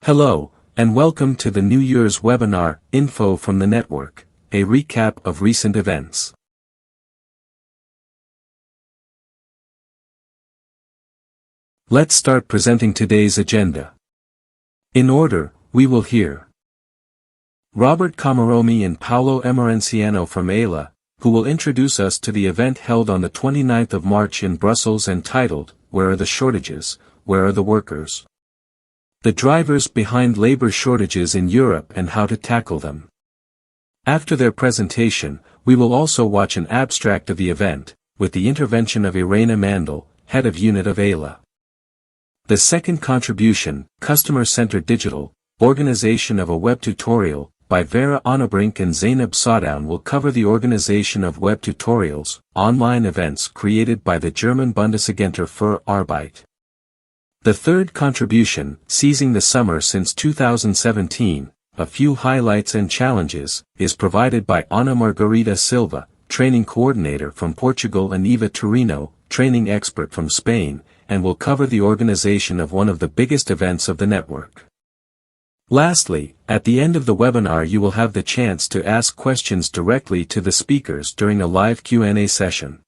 Hello, and welcome to the new EURES Webinar, Info from the Network, a recap of recent events. Let's start presenting today's agenda. In order, we will hear Robert Komaromi and Paulo Emerenciano from ELA, who will introduce us to the event held on the 29th of March in Brussels and titled, Where are the shortages, where are the workers? The drivers behind labor shortages in Europe and how to tackle them. After their presentation, we will also watch an abstract of the event, with the intervention of Irene Mandel, head of unit of ELA. The second contribution, Customer-Centered Digital, Organization of a Web Tutorial, by Vera, Onnebrink and Zainab Saadoun will cover the organization of web tutorials, online events created by the German Bundesagentur für Arbeit. The third contribution, Seizing the Summer since 2017, A Few Highlights and Challenges, is provided by Margarida Silva, Training Coordinator from Portugal and Eva Touriño, Training Expert from Spain, and will cover the organization of one of the biggest events of the network. Lastly, at the end of the webinar you will have the chance to ask questions directly to the speakers during a live Q&A session.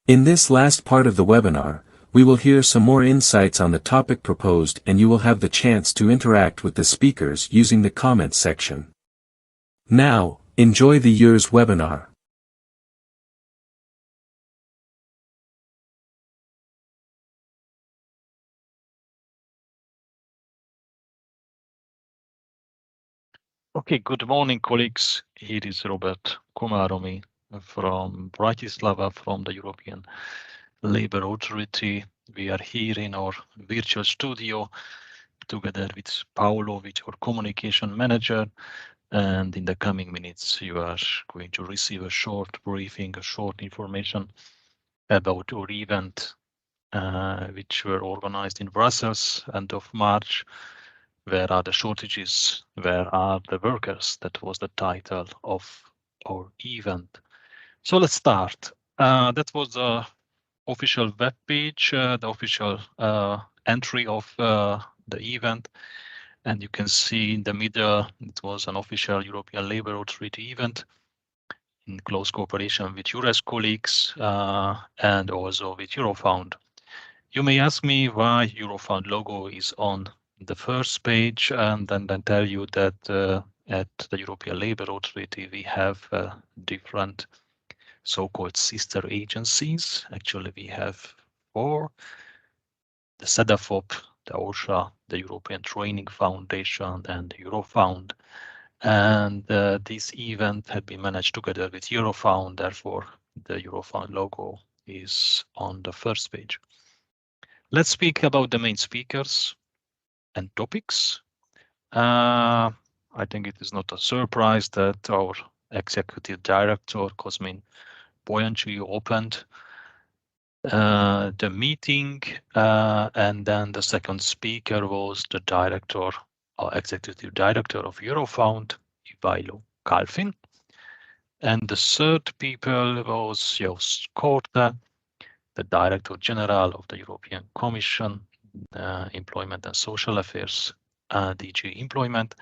In this last part of the webinar, we will hear some more insights on the topic proposed and you will have the chance to interact with the speakers using the comments section. Now, enjoy the EURES webinar. Okay, good morning, colleagues. Here is Robert Komaromi from Bratislava, from the European Labour Authority. We are here in our virtual studio together with Paulo, with our communication manager. And in the coming minutes, you are going to receive a short briefing, a short information about our event, which were organized in Brussels end of March. Where are the shortages? Where are the workers? That was the title of our event. So let's start. That was the official web page, the official entry of the event. And you can see in the middle, it was an official European Labour Authority event in close cooperation with EURES colleagues and also with Eurofound. You may ask me why Eurofound logo is on the first page, and then tell you that at the European Labour Authority we have different so-called sister agencies. Actually, we have 4: the CEDAFOP, the OSHA, the European Training Foundation, and Eurofound. And this event had been managed together with Eurofound, therefore the Eurofound logo is on the first page. Let's speak about the main speakers and topics. I think it is not a surprise that our executive director, Cosmin Boyanci, opened the meeting, and then the second speaker was the director, or executive director of Eurofound, Ivailo Kalfin. And the third people was Jos Korte, the Director General of the European Commission, Employment and Social Affairs, DG Employment.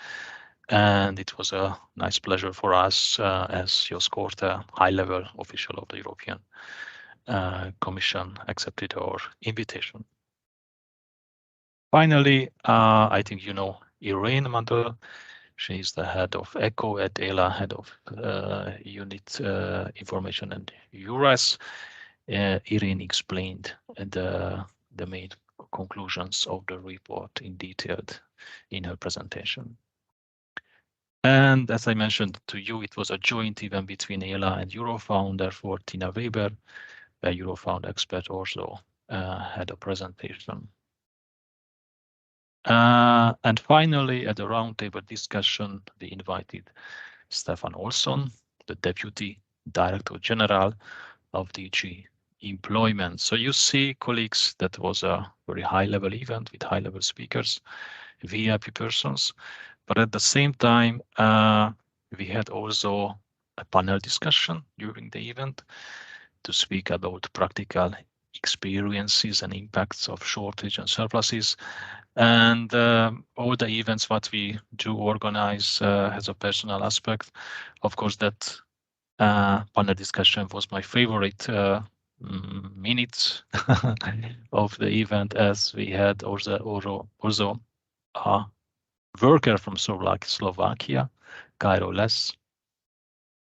And it was a nice pleasure for us as Jos Korte, high-level official of the European Commission, accepted our invitation. Finally, I think you know Irene Mandel. She is the head of ECHO at ELA, head of unit information and EURES. Irene explained the main conclusions of the report in detail in her presentation. And as I mentioned to you, it was a joint event between ELA and Eurofound, therefore Tina Weber, a Eurofound expert, also had a presentation. And finally, at the roundtable discussion, we invited Stefan Olsson, the Deputy Director General of DG Employment. So you see, colleagues, that was a very high-level event with high-level speakers, VIP persons. But at the same time, we had also a panel discussion during the event to speak about practical experiences and impacts of shortage and surpluses, and all the events what we do organize has a personal aspect. Of course, that panel discussion was my favorite minutes of the event, as we had also a worker from Slovakia, Cairo Les,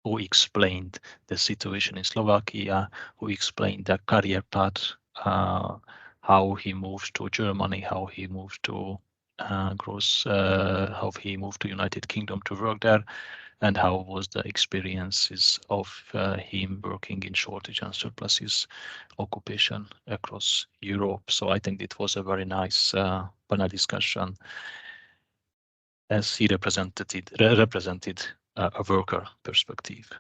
who explained the situation in Slovakia, who explained the career path, how he moved to Germany, how he moved to how he moved to United Kingdom to work there, and how was the experiences of him working in shortage and surpluses occupation across Europe. So I think it was a very nice panel discussion, as he represented a worker perspective.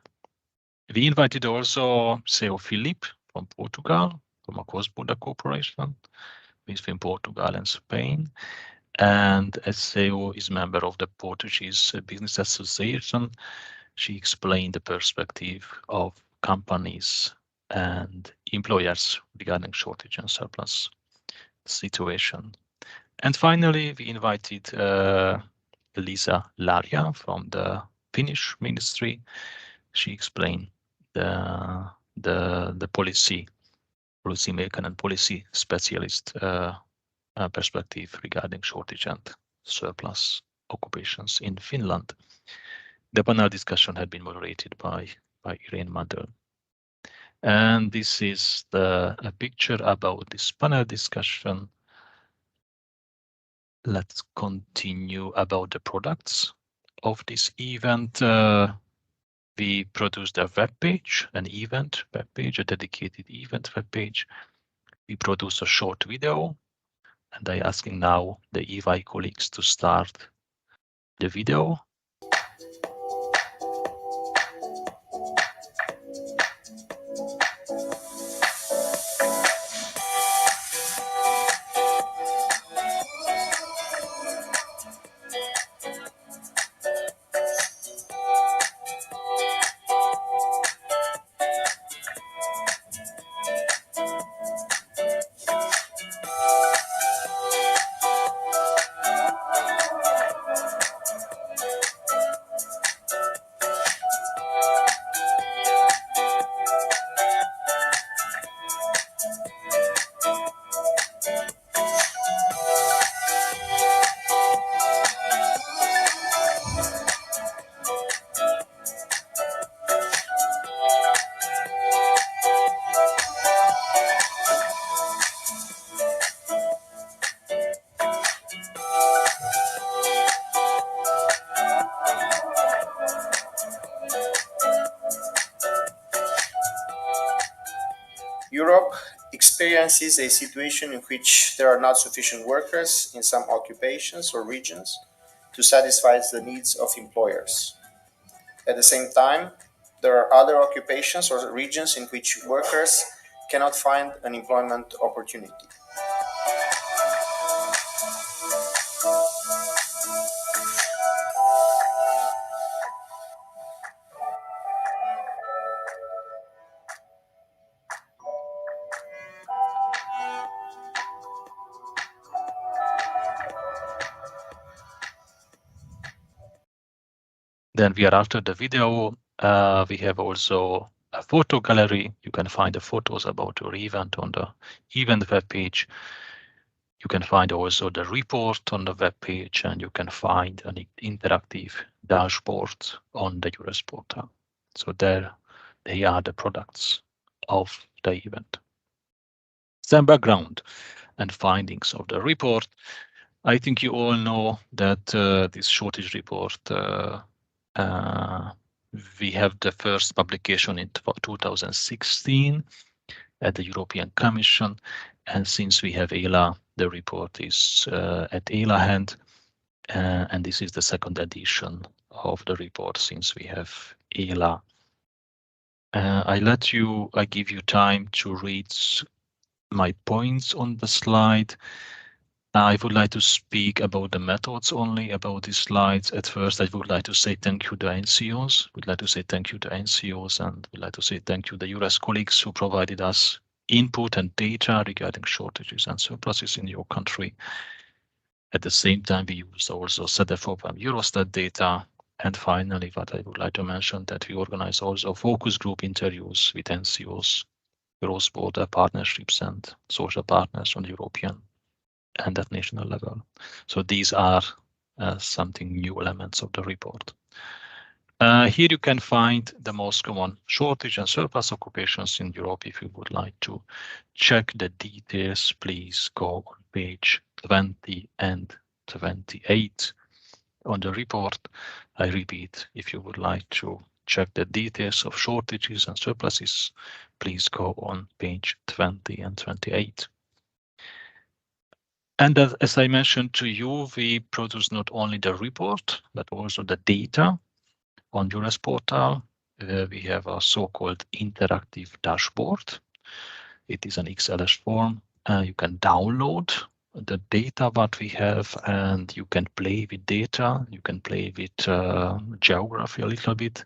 We invited also CEO Philip from Portugal, from a cross-border cooperation between Portugal and Spain. And as CEO is member of the Portuguese Business Association, she explained the perspective of companies and employers regarding shortage and surplus situation. And finally, we invited Elisa Laria from the Finnish ministry. She explained the policy maker and policy specialist perspective regarding shortage and surplus occupations in Finland. The panel discussion had been moderated by Irene Madel. And this is a picture about this panel discussion. Let's continue about the products of this event. We produced a web page, an event web page, a dedicated event web page. We produced a short video, and I'm asking now the EY colleagues to start the video. Europe experiences a situation in which there are not sufficient workers in some occupations or regions to satisfy the needs of employers. At the same time, there are other occupations or regions in which workers cannot find an employment opportunity. Then we are after the video. We have also a photo gallery. You can find the photos about your event on the event web page. You can find also the report on the web page, and you can find an interactive dashboard on the EURES portal. So there they are the products of the event. Some background and findings of the report. I think you all know that this shortage report, we have the first publication in 2016 at the European Commission, and since we have ELA, the report is at ELA hand, and this is the second edition of the report since we have ELA. I give you time to read my points on the slide. I would like to speak about the methods only, about these slides. At first, I would like to say thank you to NCOs. Would like to say thank you to NCOs, and would like to say thank you to the EURES colleagues who provided us input and data regarding shortages and surpluses in your country. At the same time, we use also ZFOP and Eurostat data. And finally, what I would like to mention, that we organize also focus group interviews with NCOs, cross-border partnerships and social partners on European and at national level. So these are something new elements of the report. Here you can find the most common shortage and surplus occupations in Europe. If you would like to check the details, please go on page 20 and 28 on the report. I repeat, if you would like to check the details of shortages and surpluses, please go on page 20 and 28. And as I mentioned to you, we produce not only the report, but also the data on EURES portal. We have a so-called interactive dashboard. It is an XLS form. You can download the data what we have, and you can play with data. You can play with geography a little bit.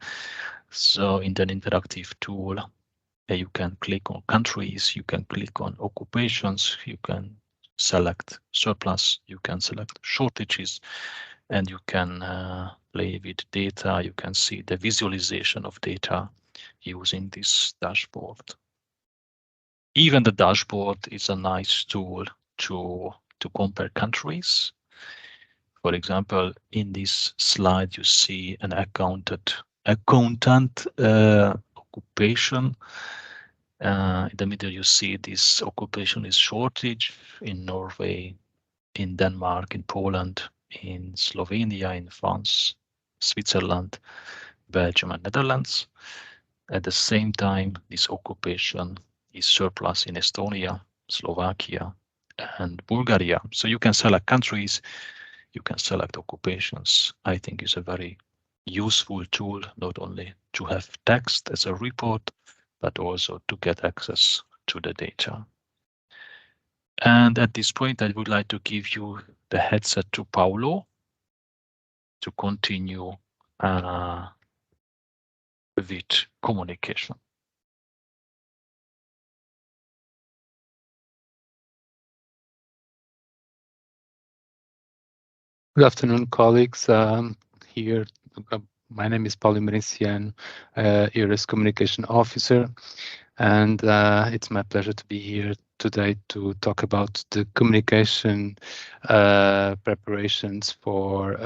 So in that interactive tool, you can click on countries, you can click on occupations, you can select surplus, you can select shortages, and you can play with data. You can see the visualization of data using this dashboard. Even the dashboard is a nice tool to compare countries. For example, in this slide, you see an accountant occupation. In the middle, you see this occupation is shortage in Norway, in Denmark, in Poland, in Slovenia, in France, Switzerland, Belgium, and Netherlands. At the same time, this occupation is surplus in Estonia, Slovakia, and Bulgaria. So you can select countries, you can select occupations. I think it's a very useful tool, not only to have text as a report, but also to get access to the data. And at this point, I would like to give you the headset to Paulo to continue with communication. Good afternoon, colleagues. Here, my name is Paulo Emerenciano, EURES Communication Officer, and it's my pleasure to be here today to talk about the communication preparations for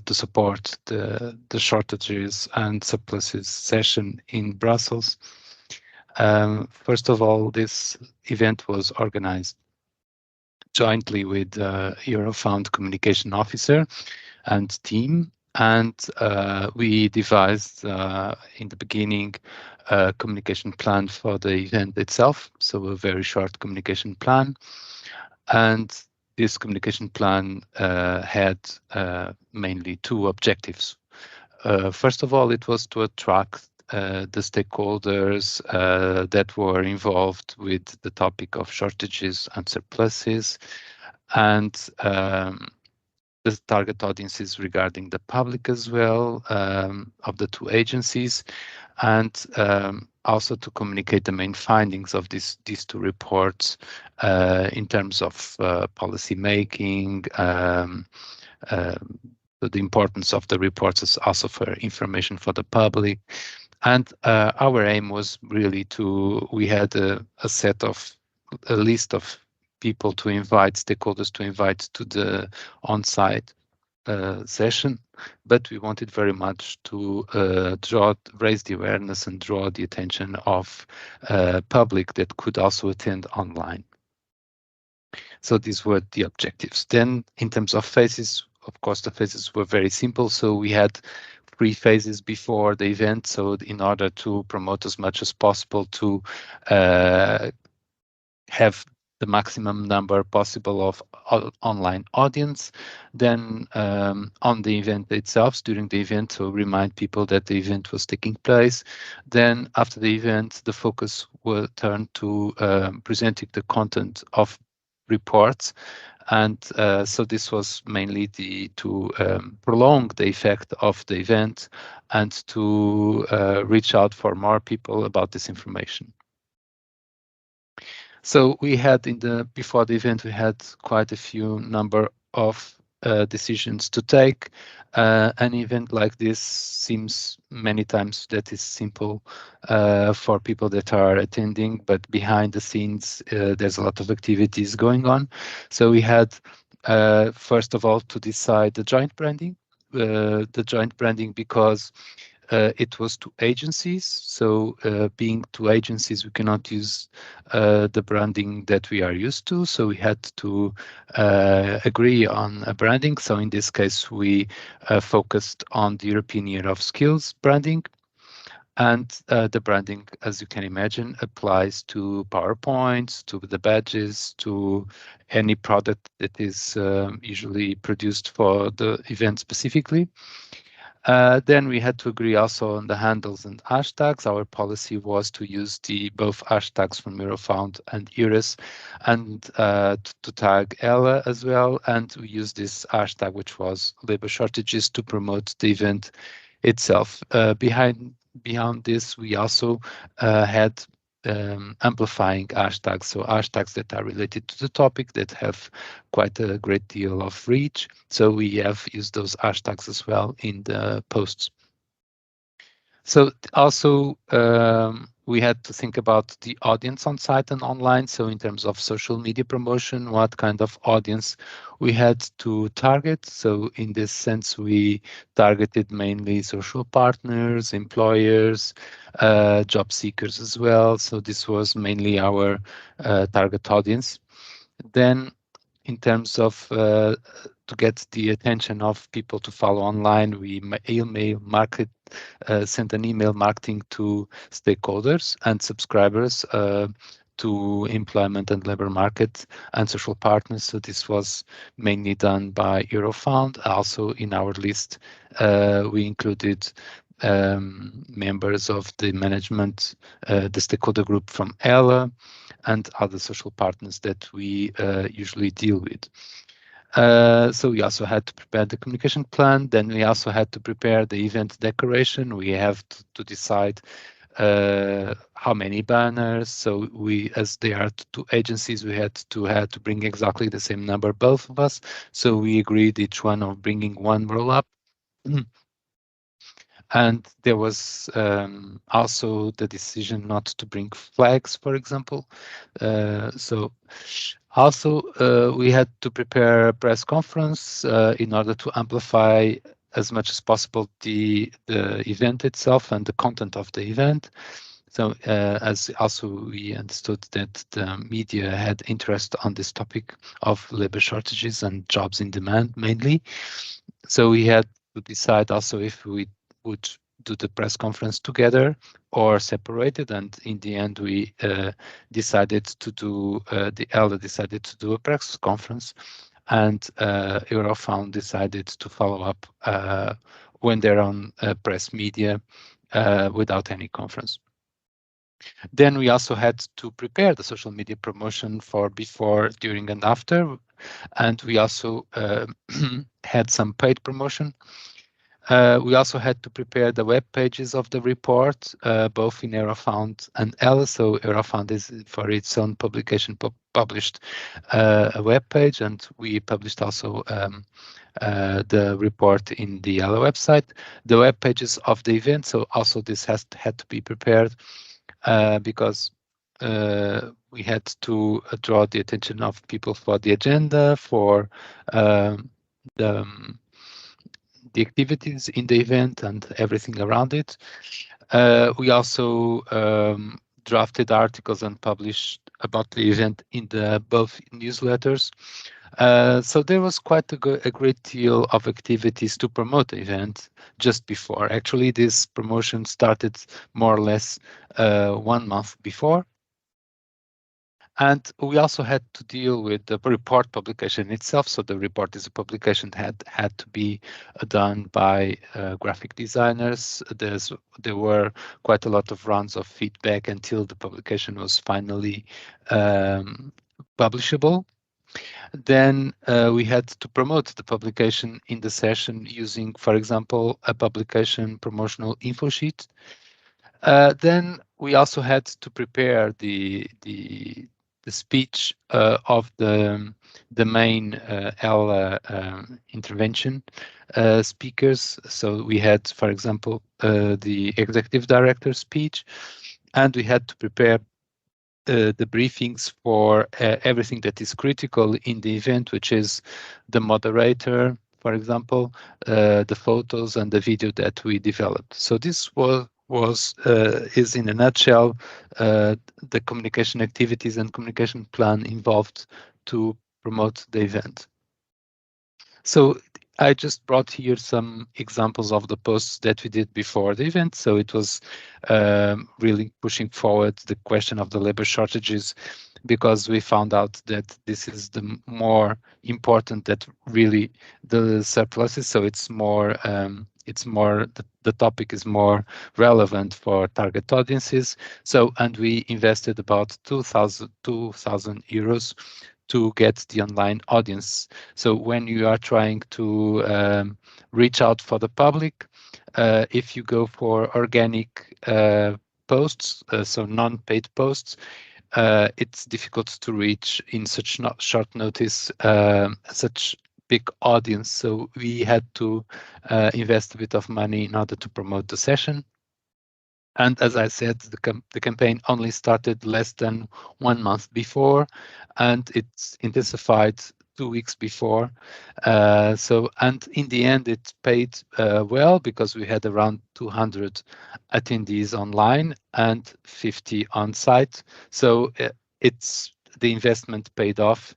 to support the shortages and surpluses session in Brussels. First of all, this event was organized jointly with Eurofound Communication Officer and team, and we devised in the beginning a communication plan for the event itself, so a very short communication plan. And this communication plan had mainly two objectives. First of all, it was to attract the stakeholders that were involved with the topic of shortages and surpluses, and the target audiences regarding the public as well, of the two agencies, and also to communicate the main findings of these two reports in terms of policy making, the importance of the reports is also for information for the public. And our aim was really we had a list of people to invite, stakeholders to invite to the on-site session, but we wanted very much to raise the awareness and draw the attention of public that could also attend online. So these were the objectives. Then in terms of phases, of course, the phases were very simple. So we had 3 phases before the event. So in order to promote as much as possible to have the maximum number possible of online audience. Then on the event itself, during the event, to remind people that the event was taking place. Then after the event, the focus will turn to presenting the content of reports. And so this was mainly to prolong the effect of the event and to reach out for more people about this information. So we had before the event, we had quite a few number of decisions to take. An event like this seems many times that is simple for people that are attending, but behind the scenes, there's a lot of activities going on. So we had, first of all, to decide the joint branding. The joint branding because it was to agencies. So being two agencies, we cannot use the branding that we are used to. So we had to agree on a branding. So in this case, we focused on the European Year of Skills branding. And the branding, as you can imagine, applies to PowerPoints, to the badges, to any product that is usually produced for the event specifically. Then we had to agree also on the handles and hashtags. Our policy was to use both hashtags from Eurofound and EURES, and to tag Ella as well. And we used this hashtag, which was labor shortages, to promote the event itself. Beyond this, we also had amplifying hashtags, so hashtags that are related to the topic that have quite a great deal of reach. So we have used those hashtags as well in the posts. So also we had to think about the audience on site and online. So in terms of social media promotion, what kind of audience we had to target. So in this sense, we targeted mainly social partners, employers, job seekers as well. So this was mainly our target audience. Then in terms of to get the attention of people to follow online, we sent an email marketing to stakeholders and subscribers to employment and labor market and social partners. So this was mainly done by Eurofound. Also in our list, we included members of the management, the stakeholder group from Ella, and other social partners that we usually deal with. So we also had to prepare the communication plan. Then we also had to prepare the event decoration. We have to decide how many banners. So we, as they are two agencies, we had to bring exactly the same number, both of us. So we agreed each one of bringing one roll up. And there was also the decision not to bring flags, for example. So also we had to prepare a press conference in order to amplify as much as possible the event itself and the content of the event. So as also we understood that the media had interest on this topic of labor shortages and jobs in demand mainly. So we had to decide also if we would do the press conference together or separated, and in the end we decided to do the ELDA decided to do a press conference, and Eurofound decided to follow up when they're on press media without any conference. Then we also had to prepare the social media promotion for before, during, and after, and we also had some paid promotion. We also had to prepare the web pages of the report, both in Eurofound and Ella. So Eurofound is for its own publication published a web page, and we published also the report in the Ella website. The web pages of the event, so also this had to be prepared because we had to draw the attention of people for the agenda, for the activities in the event and everything around it. We also drafted articles and published about the event in both newsletters. So there was quite a great deal of activities to promote the event just before. Actually, this promotion started more or less 1 month before. And we also had to deal with the report publication itself. So the report is a publication that had to be done by graphic designers. There were quite a lot of rounds of feedback until the publication was finally publishable. Then we had to promote the publication in the session using, for example, a publication promotional info sheet. Then we also had to prepare the speech of the main intervention speakers. So we had, for example, the executive director's speech, and we had to prepare the briefings for everything that is critical in the event, which is the moderator, for example, the photos and the video that we developed. So this is in a nutshell the communication activities and communication plan involved to promote the event. So I just brought here some examples of the posts that we did before the event. So it was really pushing forward the question of the labor shortages, because we found out that this is the more important that really the surpluses. So it's more the topic is more relevant for target audiences. So, and we invested about 2,000 euros to get the online audience. So when you are trying to reach out for the public, if you go for organic posts, so non-paid posts, it's difficult to reach in such short notice such big audience. So we had to invest a bit of money in order to promote the session. And as I said, the campaign only started less than 1 month before, and it's intensified 2 weeks before. And in the end, it paid well, because we had around 200 attendees online and 50 on site. So the investment paid off.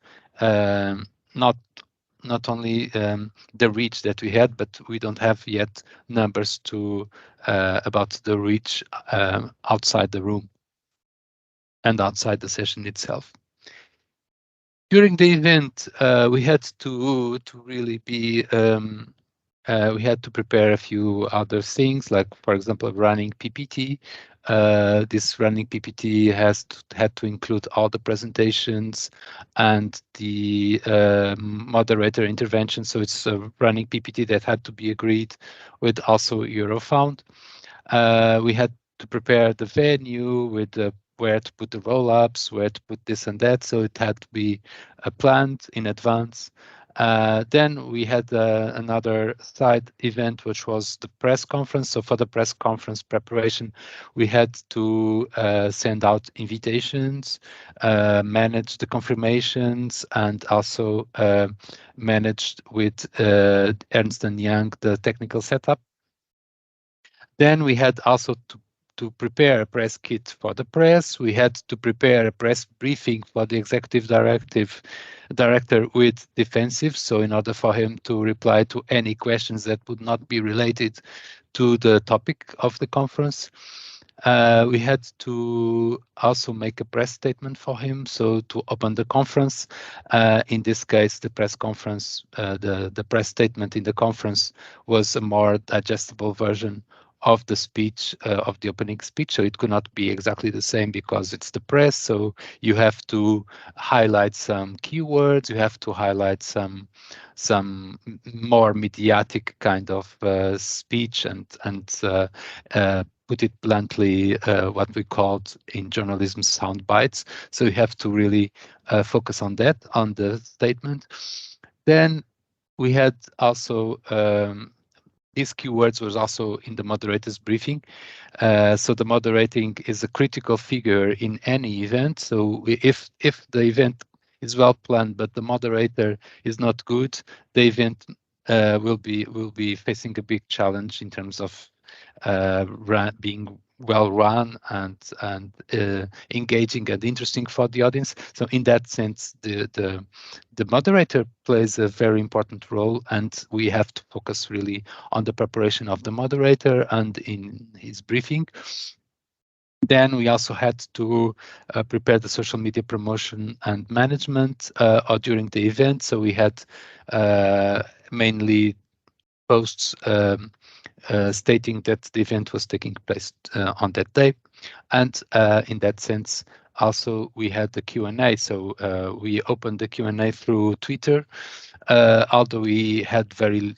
Not only the reach that we had, but we don't have yet numbers to about the reach outside the room and outside the session itself. During the event, we had to really be we had to prepare a few other things, like, for example, running PPT. This running PPT had to include all the presentations and the moderator intervention. So it's a running PPT that had to be agreed with also Eurofound. We had to prepare the venue with where to put the roll-ups, where to put this and that. So it had to be planned in advance. Then we had another side event, which was the press conference. So for the press conference preparation, we had to send out invitations, manage the confirmations, and also managed with Ernst & Young the technical setup. Then we had also to prepare a press kit for the press. We had to prepare a press briefing for the executive director with defensive, so in order for him to reply to any questions that would not be related to the topic of the conference. We had to also make a press statement for him, so to open the conference. In this case, the press conference, the press statement in the conference was a more digestible version of the speech, of the opening speech. So it could not be exactly the same because it's the press. So you have to highlight some keywords, you have to highlight some more mediatic kind of speech and put it bluntly, what we called in journalism sound bites. So you have to really focus on that, on the statement. Then we had also these keywords was also in the moderator's briefing. So the moderating is a critical figure in any event. So if the event is well planned, but the moderator is not good, the event will be facing a big challenge in terms of being well run and engaging and interesting for the audience. So in that sense, the moderator plays a very important role, and we have to focus really on the preparation of the moderator and in his briefing. Then we also had to prepare the social media promotion and management during the event. So we had mainly posts stating that the event was taking place on that day. And in that sense, also we had the Q&A. So we opened the Q&A through Twitter, although we had very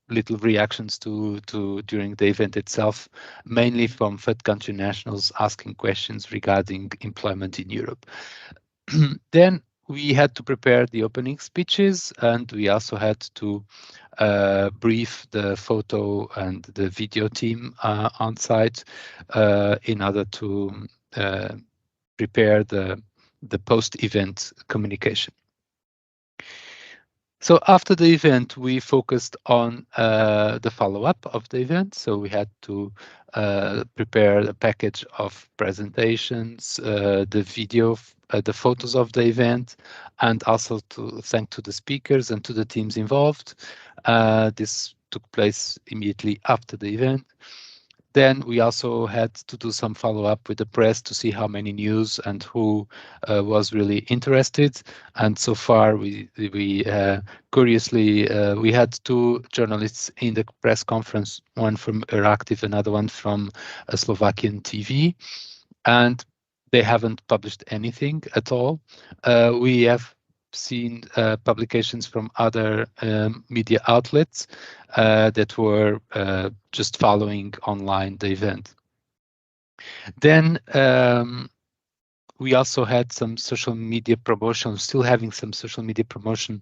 little reactions to during the event itself, mainly from third country nationals asking questions regarding employment in Europe. Then we had to prepare the opening speeches, and we also had to brief the photo and the video team on site in order to prepare the post-event communication. So after the event, we focused on the follow-up of the event. So we had to prepare a package of presentations, the video, the photos of the event, and also to thank to the speakers and to the teams involved. This took place immediately after the event. Then we also had to do some follow-up with the press to see how many news and who was really interested. And so far, we curiously, we had 2 journalists in the press conference, one from Euractiv, another one from a Slovakian TV. And they haven't published anything at all. We have seen publications from other media outlets that were just following online the event. Then we also had some social media promotion, still having some social media promotion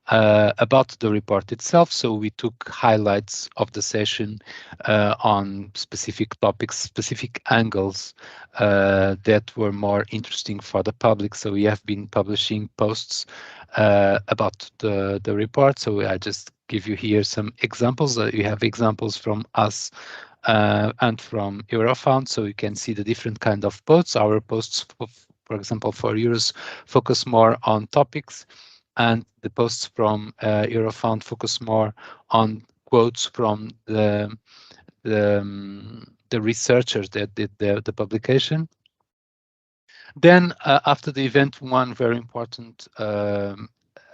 about the report itself. So we took highlights of the session on specific topics, specific angles that were more interesting for the public. So we have been publishing posts about the report. So I just give you here some examples. You have examples from us and from Eurofound, so you can see the different kind of posts. Our posts, for example, for EURES focus more on topics, and the posts from Eurofound focus more on quotes from the researchers that did the publication. Then after the event, one very important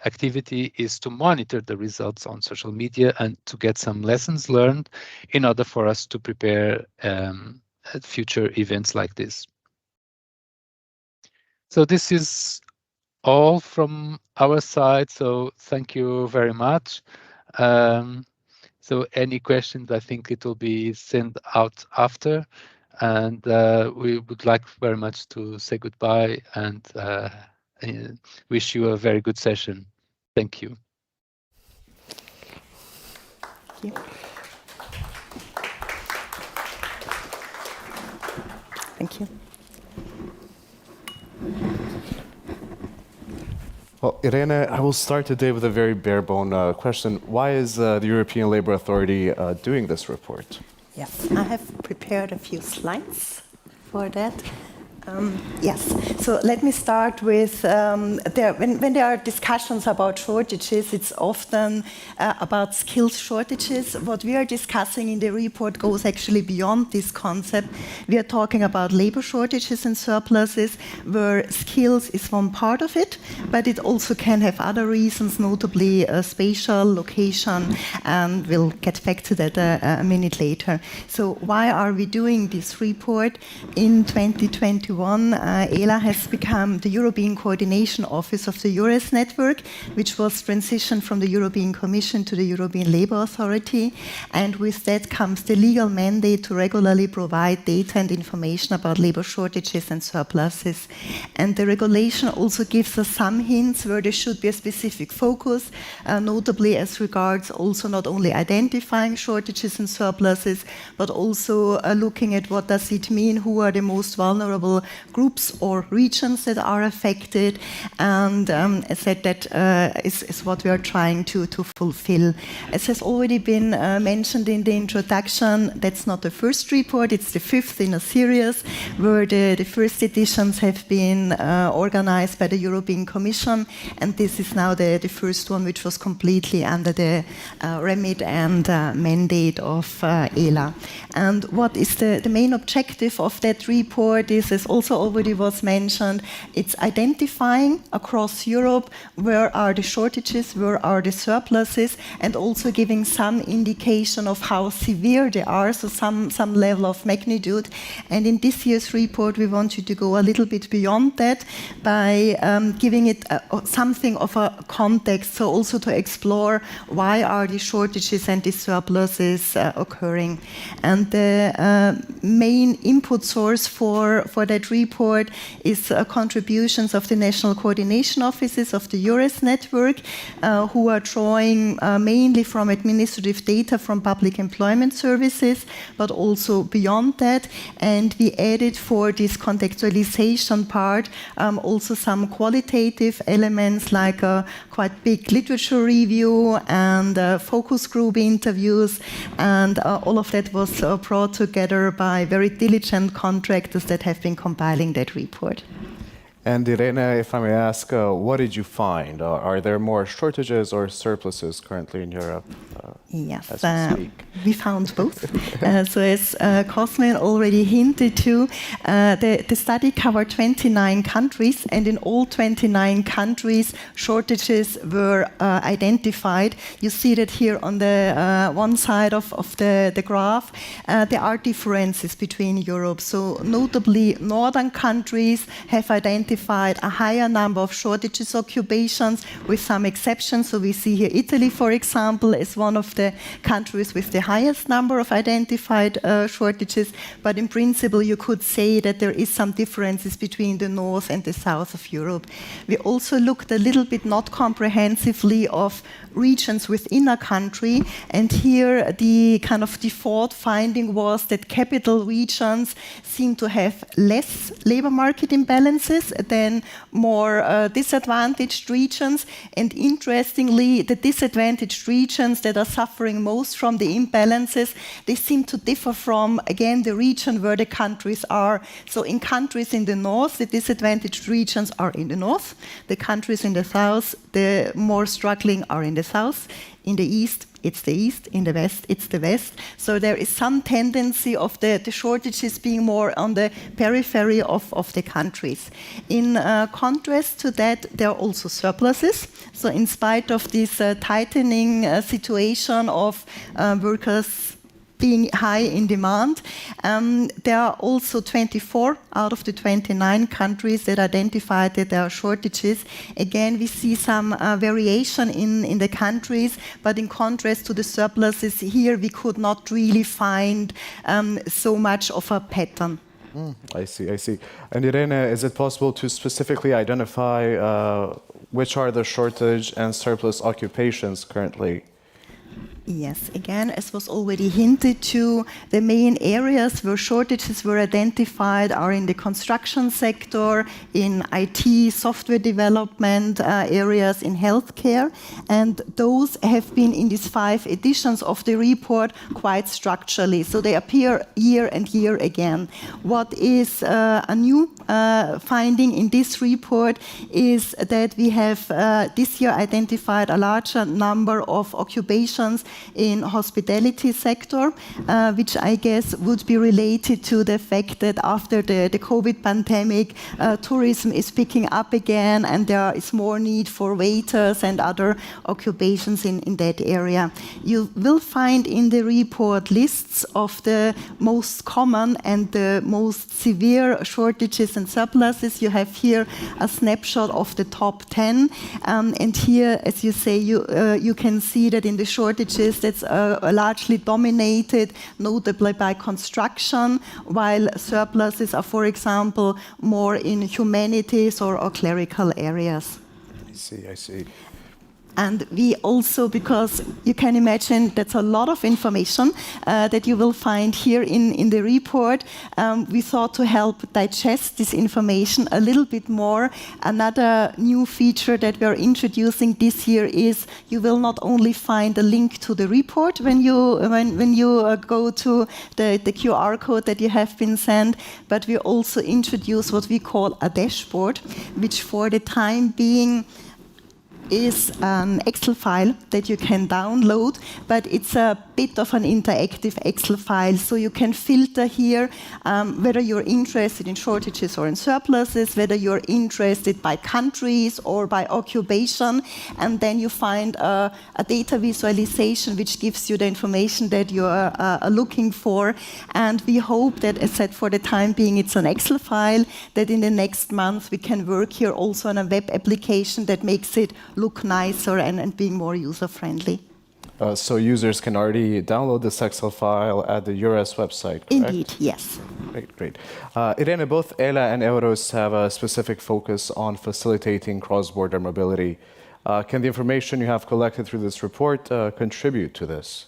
activity is to monitor the results on social media and to get some lessons learned in order for us to prepare future events like this. So this is all from our side. So thank you very much. So any questions, I think it will be sent out after. And we would like very much to say goodbye and wish you a very good session. Thank you. Thank you. Thank you. Well, Irene, I will start today with a very bare-bone question. Why is the European Labour Authority doing this report? Yes, I have prepared a few slides for that. Yes, so let me start with, when there are discussions about shortages, it's often about skills shortages. What we are discussing in the report goes actually beyond this concept. We are talking about labor shortages and surpluses, where skills is one part of it, but it also can have other reasons, notably spatial, location, and we'll get back to that a minute later. So why are we doing this report? In 2021, ELA has become the European Coordination Office of the EURES network, which was transitioned from the European Commission to the European Labour Authority. And with that comes the legal mandate to regularly provide data and information about labour shortages and surpluses. And the regulation also gives us some hints where there should be a specific focus, notably as regards also not only identifying shortages and surpluses, but also looking at what does it mean, who are the most vulnerable groups or regions that are affected, and as said, that is what we are trying to fulfill. As has already been mentioned in the introduction, that's not the first report, it's the 5th in a series, where the first editions have been organized by the European Commission, and this is now the first one which was completely under the remit and mandate of ELA. And what is the main objective of that report is, as also already was mentioned, it's identifying across Europe where are the shortages, where are the surpluses, and also giving some indication of how severe they are, so some level of magnitude. And in this year's report, we want you to go a little bit beyond that by giving it something of a context, so also to explore why are the shortages and the surpluses occurring. And the main input source for that that report is contributions of the national coordination offices of the EURES network, who are drawing mainly from administrative data from public employment services, but also beyond that. And we added for this contextualization part also some qualitative elements like a quite big literature review and focus group interviews, and all of that was brought together by very diligent contractors that have been compiling that report. And Irene, if I may ask, what did you find? Are there more shortages or surpluses currently in Europe? Yes, as we speak? We found both. So as Cosmin already hinted to, the study covered 29 countries, and in all 29 countries, shortages were identified. You see that here on the one side of the graph. There are differences between Europe. So notably, northern countries have identified a higher number of shortages occupations, with some exceptions. So we see here Italy, for example, as one of the countries with the highest number of identified shortages. But in principle, you could say that there is some differences between the north and the south of Europe. We also looked a little bit, not comprehensively, of regions within a country, and here the kind of default finding was that capital regions seem to have less labor market imbalances than more disadvantaged regions. And interestingly, the disadvantaged regions that are suffering most from the imbalances, they seem to differ from, again, the region where the countries are. So in countries in the north, the disadvantaged regions are in the north. The countries in the south, the more struggling, are in the south. In the east, it's the east. In the west, it's the west. So there is some tendency of the shortages being more on the periphery of the countries. In contrast to that, there are also surpluses. So in spite of this tightening situation of workers being high in demand, there are also 24 out of the 29 countries that identified that there are shortages. Again, we see some variation in the countries, but in contrast to the surpluses, here we could not really find so much of a pattern. I see. And Irene, is it possible to specifically identify which are the shortage and surplus occupations currently? Yes, again, as was already hinted to, the main areas where shortages were identified are in the construction sector, in IT, software development areas, in healthcare, and those have been in these 5 editions of the report quite structurally, so they appear year and year again. What is a new finding in this report is that we have this year identified a larger number of occupations in hospitality sector, which I guess would be related to the fact that after the COVID pandemic, tourism is picking up again, and there is more need for waiters and other occupations in that area. You will find in the report lists of the most common and the most severe shortages and surpluses. You have here a snapshot of the top 10, and here, as you say, you can see that in the shortages that's largely dominated, notably by construction, while surpluses are, for example, more in humanities or clerical areas. I see. And we also, because you can imagine that's a lot of information that you will find here in the report, we thought to help digest this information a little bit more. Another new feature that we're introducing this year is you will not only find a link to the report when you go to the QR code that you have been sent, but we also introduce what we call a dashboard, which for the time being is an Excel file that you can download, but it's a bit of an interactive Excel file, so you can filter here whether you're interested in shortages or in surpluses, whether you're interested by countries or by occupation, and then you find a data visualization which gives you the information that you are looking for. And we hope that, as said, for the time being it's an Excel file, that in the next month we can work here also on a web application that makes it look nicer and being more user-friendly. So users can already download this Excel file at the EURES website, correct? Indeed, yes. Great. Irene, both ELA and EURES have a specific focus on facilitating cross-border mobility. Can the information you have collected through this report contribute to this?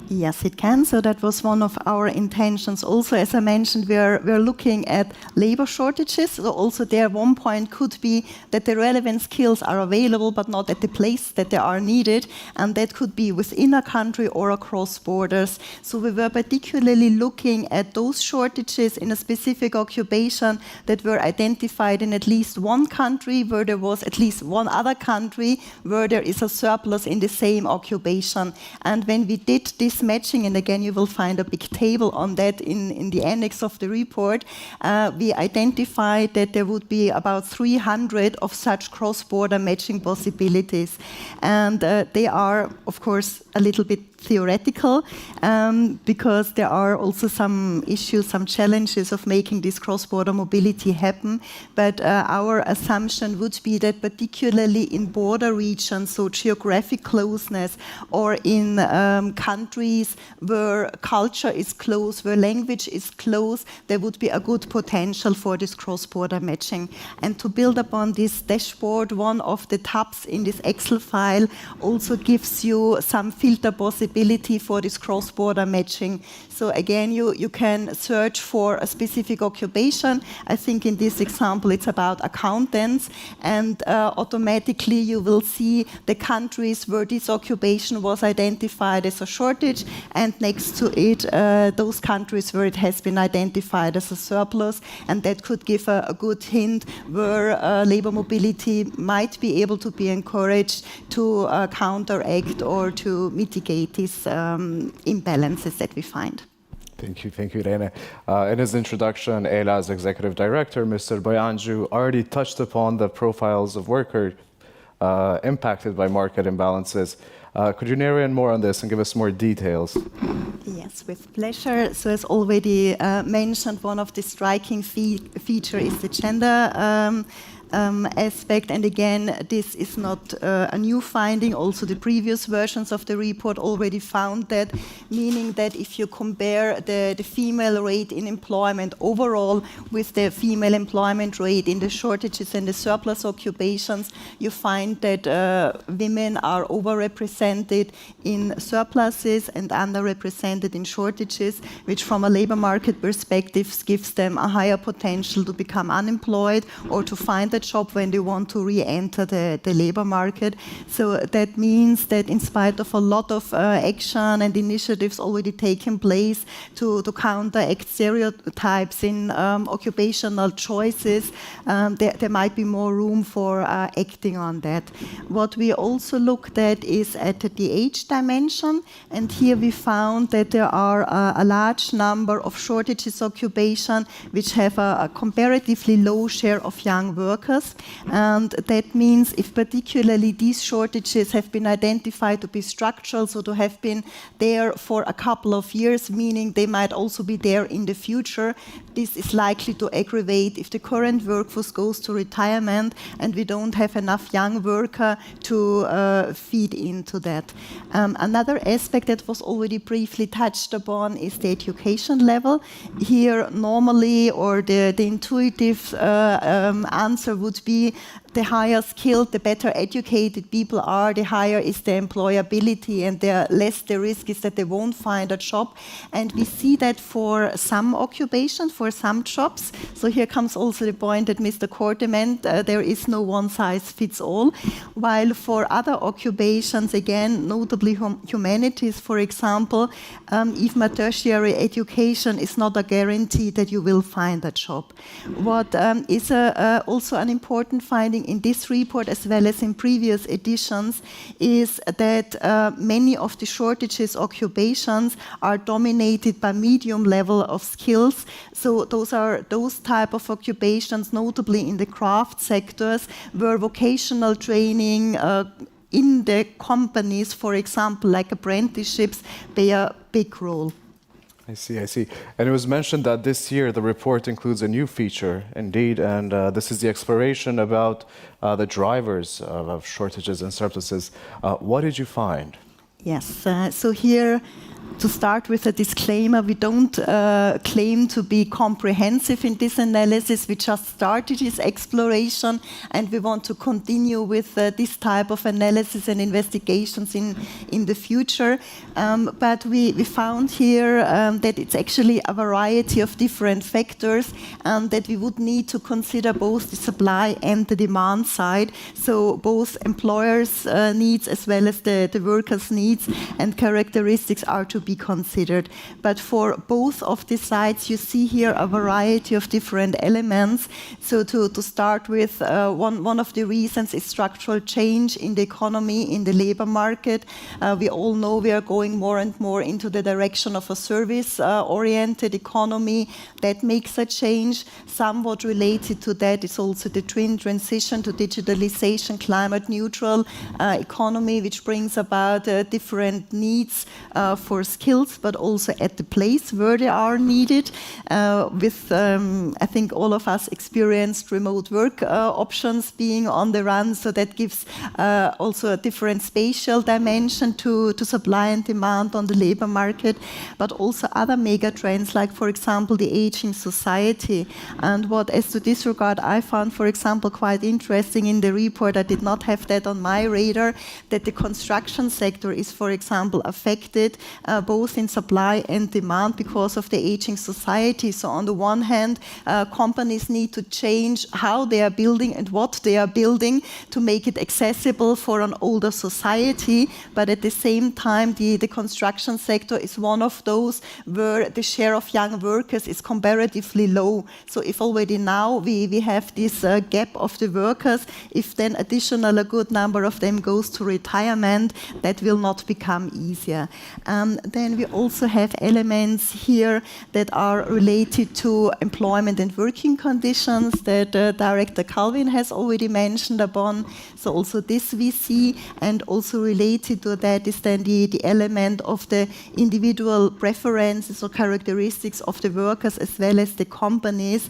Yes, it can. So that was one of our intentions. Also, as I mentioned, we're looking at labor shortages. So also there, one point could be that the relevant skills are available, but not at the place that they are needed. And that could be within a country or across borders. So we were particularly looking at those shortages in a specific occupation that were identified in at least one country, where there was at least one other country where there is a surplus in the same occupation. And when we did this matching, and again you will find a big table on that in the annex of the report, we identified that there would be about 300 of such cross-border matching possibilities. And they are, of course, a little bit theoretical, because there are also some issues, some challenges of making this cross-border mobility happen. But our assumption would be that particularly in border regions, so geographic closeness, or in countries where culture is close, where language is close, there would be a good potential for this cross-border matching. And to build upon this dashboard, one of the tabs in this Excel file also gives you some filter possibility for this cross-border matching. So again, you can search for a specific occupation. I think in this example it's about accountants, and automatically you will see the countries where this occupation was identified as a shortage, and next to it those countries where it has been identified as a surplus, and that could give a good hint where labor mobility might be able to be encouraged to counteract or to mitigate these imbalances that we find. Thank you, Irene. In his introduction, ELA's Executive Director, Mr. Boyanju, already touched upon the profiles of workers impacted by market imbalances. Could you narrate in more on this and give us more details? Yes, with pleasure. So as already mentioned, one of the striking features is the gender aspect, and again, this is not a new finding. Also, the previous versions of the report already found that, meaning that if you compare the female rate in employment overall with the female employment rate in the shortages and the surplus occupations, you find that women are overrepresented in surpluses and underrepresented in shortages, which from a labor market perspective gives them a higher potential to become unemployed or to find a job when they want to re-enter the labor market. So that means that in spite of a lot of action and initiatives already taking place to counteract stereotypes in occupational choices, there might be more room for acting on that. What we also looked at is at the age dimension, and here we found that there are a large number of shortages occupation which have a comparatively low share of young workers. And that means if particularly these shortages have been identified to be structural, so to have been there for a couple of years, meaning they might also be there in the future, this is likely to aggravate if the current workforce goes to retirement and we don't have enough young worker to feed into that. Another aspect that was already briefly touched upon is the education level. Here normally, or the intuitive answer would be the higher skilled, the better educated people are, the higher is the employability, and the less the risk is that they won't find a job. And we see that for some occupations, for some jobs. So here comes also the point that Mr. Korte meant, there is no one size fits all. While for other occupations, again, notably humanities, for example, even a tertiary education is not a guarantee that you will find a job. What is also an important finding in this report, as well as in previous editions, is that many of the shortages occupations are dominated by medium level of skills. So those are those type of occupations, notably in the craft sectors, where vocational training in the companies, for example, like apprenticeships, play a big role. I see. And it was mentioned that this year the report includes a new feature, indeed, and this is the exploration about the drivers of shortages and surpluses. What did you find? Yes, so here to start with a disclaimer, we don't claim to be comprehensive in this analysis. We just started this exploration, and we want to continue with this type of analysis and investigations in the future. But we found here that it's actually a variety of different factors, and that we would need to consider both the supply and the demand side. So both employers' needs as well as the workers' needs and characteristics are to be considered. But for both of the sides, you see here a variety of different elements. So to start with, one of the reasons is structural change in the economy, in the labor market. We all know we are going more and more into the direction of a service-oriented economy. That makes a change. Somewhat related to that is also the transition to digitalization, climate neutral economy, which brings about different needs for skills, but also at the place where they are needed. I think all of us experienced remote work options being on the run, so that gives also a different spatial dimension to supply and demand on the labor market, but also other mega trends, like, for example, the aging society. And what, as to this regard, I found, for example, quite interesting in the report, I did not have that on my radar, that the construction sector is, for example, affected both in supply and demand because of the aging society. So on the one hand, companies need to change how they are building and what they are building to make it accessible for an older society. But at the same time, the construction sector is one of those where the share of young workers is comparatively low. So if already now we have this gap of the workers, if then additional a good number of them goes to retirement, that will not become easier. Then we also have elements here that are related to employment and working conditions that Director Calvin has already mentioned upon. So also this we see, and also related to that is then the element of the individual preferences or characteristics of the workers as well as the companies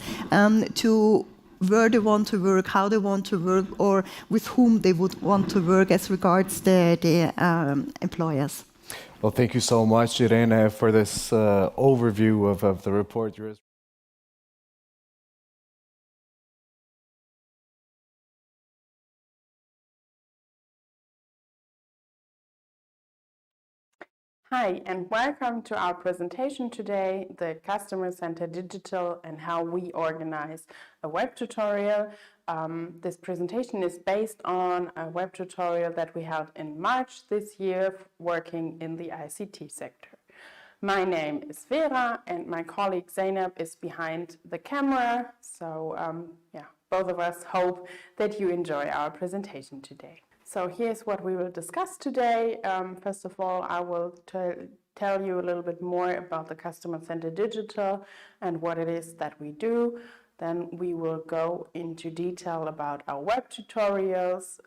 to where they want to work, how they want to work, or with whom they would want to work as regards the employers. Well, thank you so much, Irene, for this overview of the report. Hi, and welcome to our presentation today, the Customer Center Digital and how we organize a web tutorial. This presentation is based on a web tutorial that we held in March this year, working in the ICT sector. My name is Vera, and my colleague Zainab is behind the camera. So, both of us hope that you enjoy our presentation today. So here's what we will discuss today. First of all, I will tell you a little bit more about the Customer Center Digital and what it is that we do. Then we will go into detail about our web tutorials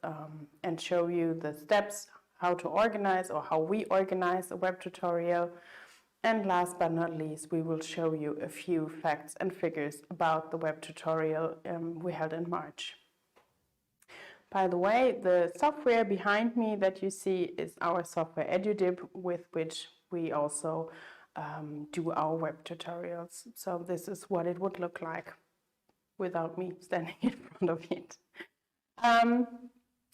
and show you the steps how to organize or how we organize a web tutorial. And last but not least, we will show you a few facts and figures about the web tutorial we held in March. By the way, the software behind me that you see is our software EduDib, with which we also do our web tutorials. So this is what it would look like without me standing in front of it.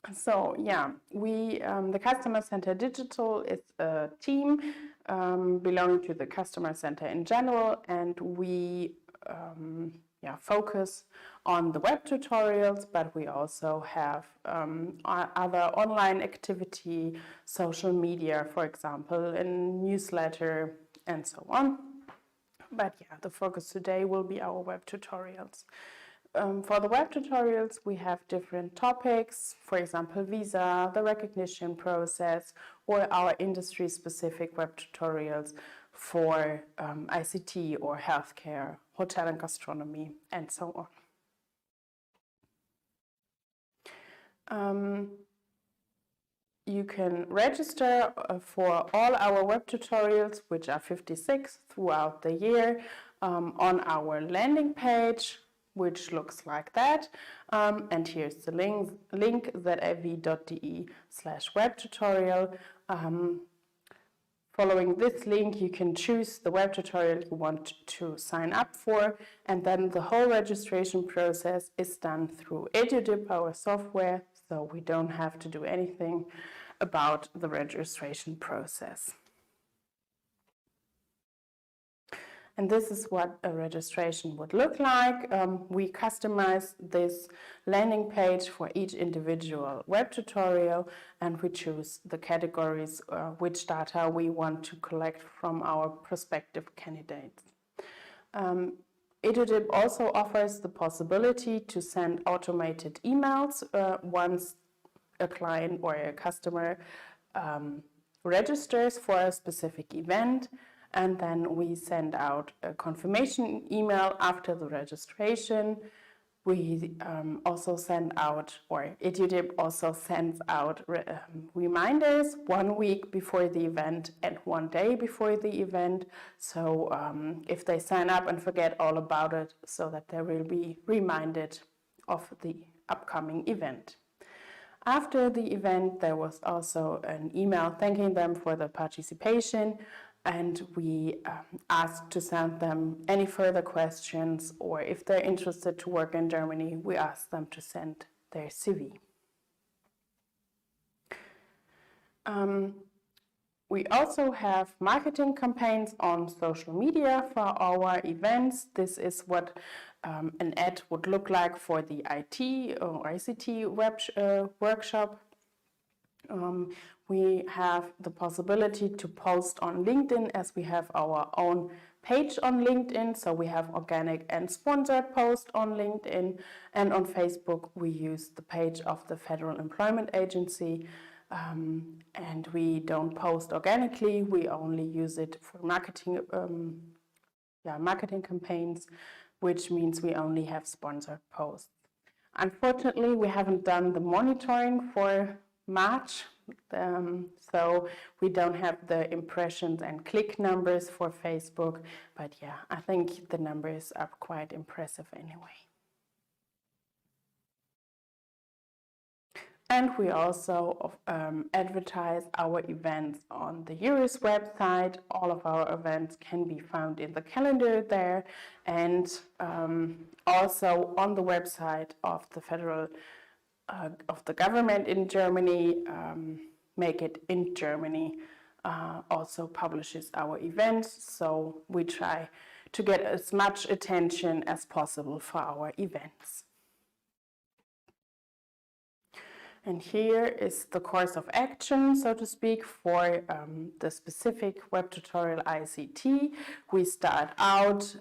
The Customer Center Digital is a team belonging to the Customer Center in general, and we focus on the web tutorials, but we also have other online activity, social media, for example, a newsletter, and so on. But the focus today will be our web tutorials. For the web tutorials, we have different topics, for example, visa, the recognition process, or our industry-specific web tutorials for ICT or healthcare, hotel and gastronomy, and so on. You can register for all our web tutorials, which are 56 throughout the year, on our landing page, which looks like that. And here's the link zav.de/webtutorial. Following this link, you can choose the web tutorial you want to sign up for, and then the whole registration process is done through EduDip, our software, so we don't have to do anything about the registration process. And this is what a registration would look like. We customize this landing page for each individual web tutorial, and we choose the categories, which data we want to collect from our prospective candidates. EduDip also offers the possibility to send automated emails once a client or a customer registers for a specific event. And then we send out a confirmation email after the registration. We also send out, or EduDip also sends out reminders 1 week before the event and 1 day before the event. So if they sign up and forget all about it, so that they will be reminded of the upcoming event. After the event, there was also an email thanking them for the participation. And we asked to send them any further questions, or if they're interested to work in Germany, we asked them to send their CV. We also have marketing campaigns on social media for our events. This is what an ad would look like for the IT or ICT workshop. We have the possibility to post on LinkedIn, as we have our own page on LinkedIn. So we have organic and sponsored posts on LinkedIn. And on Facebook, we use the page of the Federal Employment Agency. And we don't post organically. We only use it for marketing campaigns, which means we only have sponsored posts. Unfortunately, we haven't done the monitoring for March, so we don't have the impressions and click numbers for Facebook, but yeah, I think the numbers are quite impressive anyway. And we also advertise our events on the EURES website. All of our events can be found in the calendar there, and also on the website of the federal of the government in Germany. Make It in Germany also publishes our events, so we try to get as much attention as possible for our events. And here is the course of action, so to speak, for the specific web tutorial ICT. We start out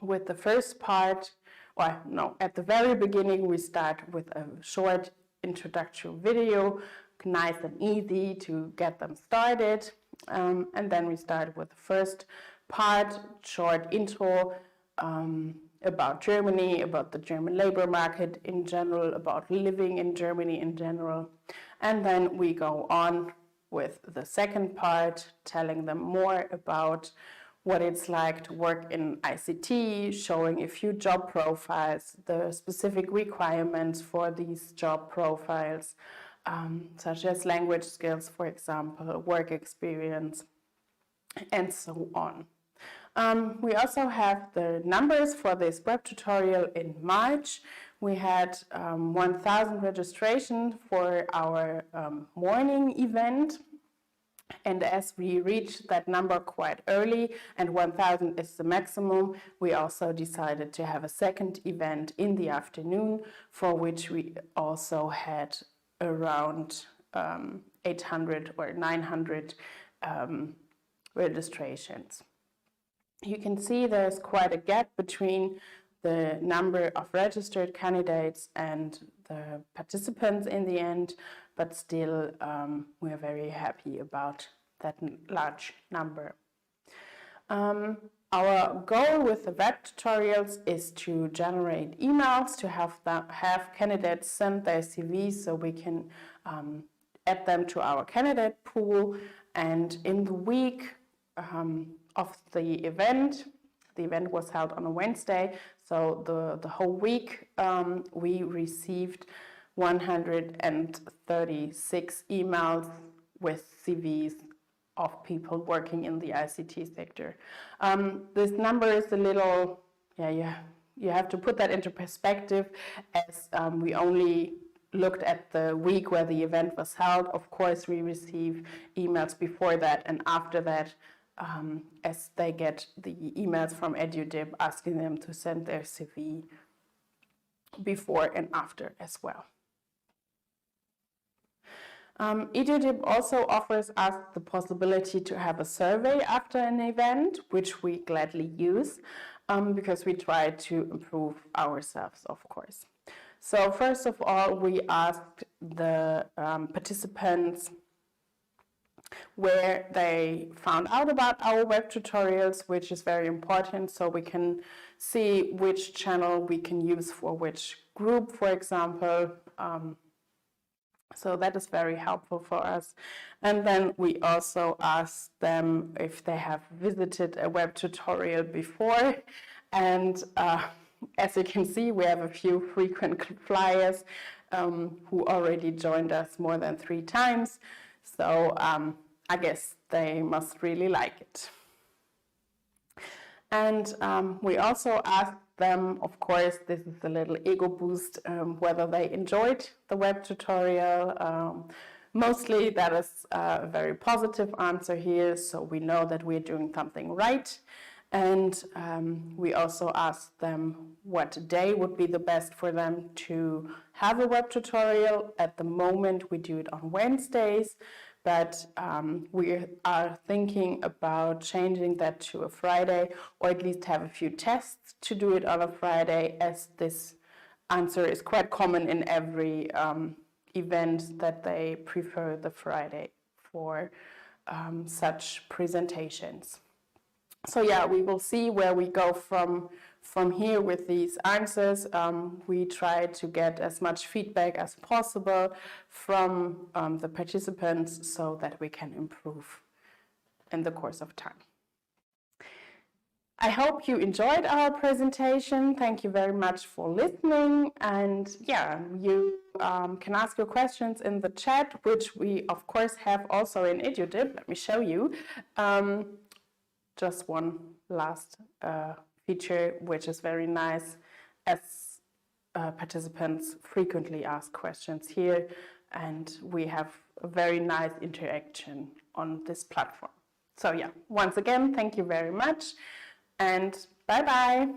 with the first part, or no, at the very beginning we start with a short introductory video, nice and easy to get them started. And then we start with the first part, short intro, about Germany, about the German labor market in general, about living in Germany in general. And then we go on with the second part, telling them more about what it's like to work in ICT, showing a few job profiles, the specific requirements for these job profiles, such as language skills, for example, work experience, and so on. We also have the numbers for this web tutorial in March. We had 1,000 registrations for our morning event. And as we reached that number quite early, and 1,000 is the maximum, we also decided to have a second event in the afternoon, for which we also had around 800 or 900 registrations. You can see there's quite a gap between the number of registered candidates and the participants in the end, but still we're very happy about that large number. Our goal with the web tutorials is to generate emails, to have candidates send their CVs so we can add them to our candidate pool. And in the week of the event was held on a Wednesday, so the whole week we received 136 emails with CVs of people working in the ICT sector. This number is a little, you have to put that into perspective, as we only looked at the week where the event was held. Of course, we receive emails before that and after that, as they get the emails from EduDib asking them to send their CV before and after as well. EduDib also offers us the possibility to have a survey after an event, which we gladly use because we try to improve ourselves, of course. So first of all, we asked the participants where they found out about our web tutorials, which is very important, so we can see which channel we can use for which group, for example. So that is very helpful for us. And then we also asked them if they have visited a web tutorial before. And as you can see, we have a few frequent flyers who already joined us more than 3 times. So I guess they must really like it. And we also asked them, of course, this is a little ego boost, whether they enjoyed the web tutorial. Mostly that is a very positive answer here, so we know that we're doing something right. And we also asked them what day would be the best for them to have a web tutorial. At the moment, we do it on Wednesdays, but we are thinking about changing that to a Friday, or at least have a few tests to do it on a Friday, as this answer is quite common in every event, that they prefer the Friday for such presentations. So yeah, we will see where we go from here with these answers. We try to get as much feedback as possible from the participants so that we can improve in the course of time. I hope you enjoyed our presentation. Thank you very much for listening. And yeah, you can ask your questions in the chat, which we of course have also in EduDib. Let me show you. Just one last feature, which is very nice, as participants frequently ask questions here, and we have a very nice interaction on this platform. So yeah, once again, thank you very much, and bye-bye.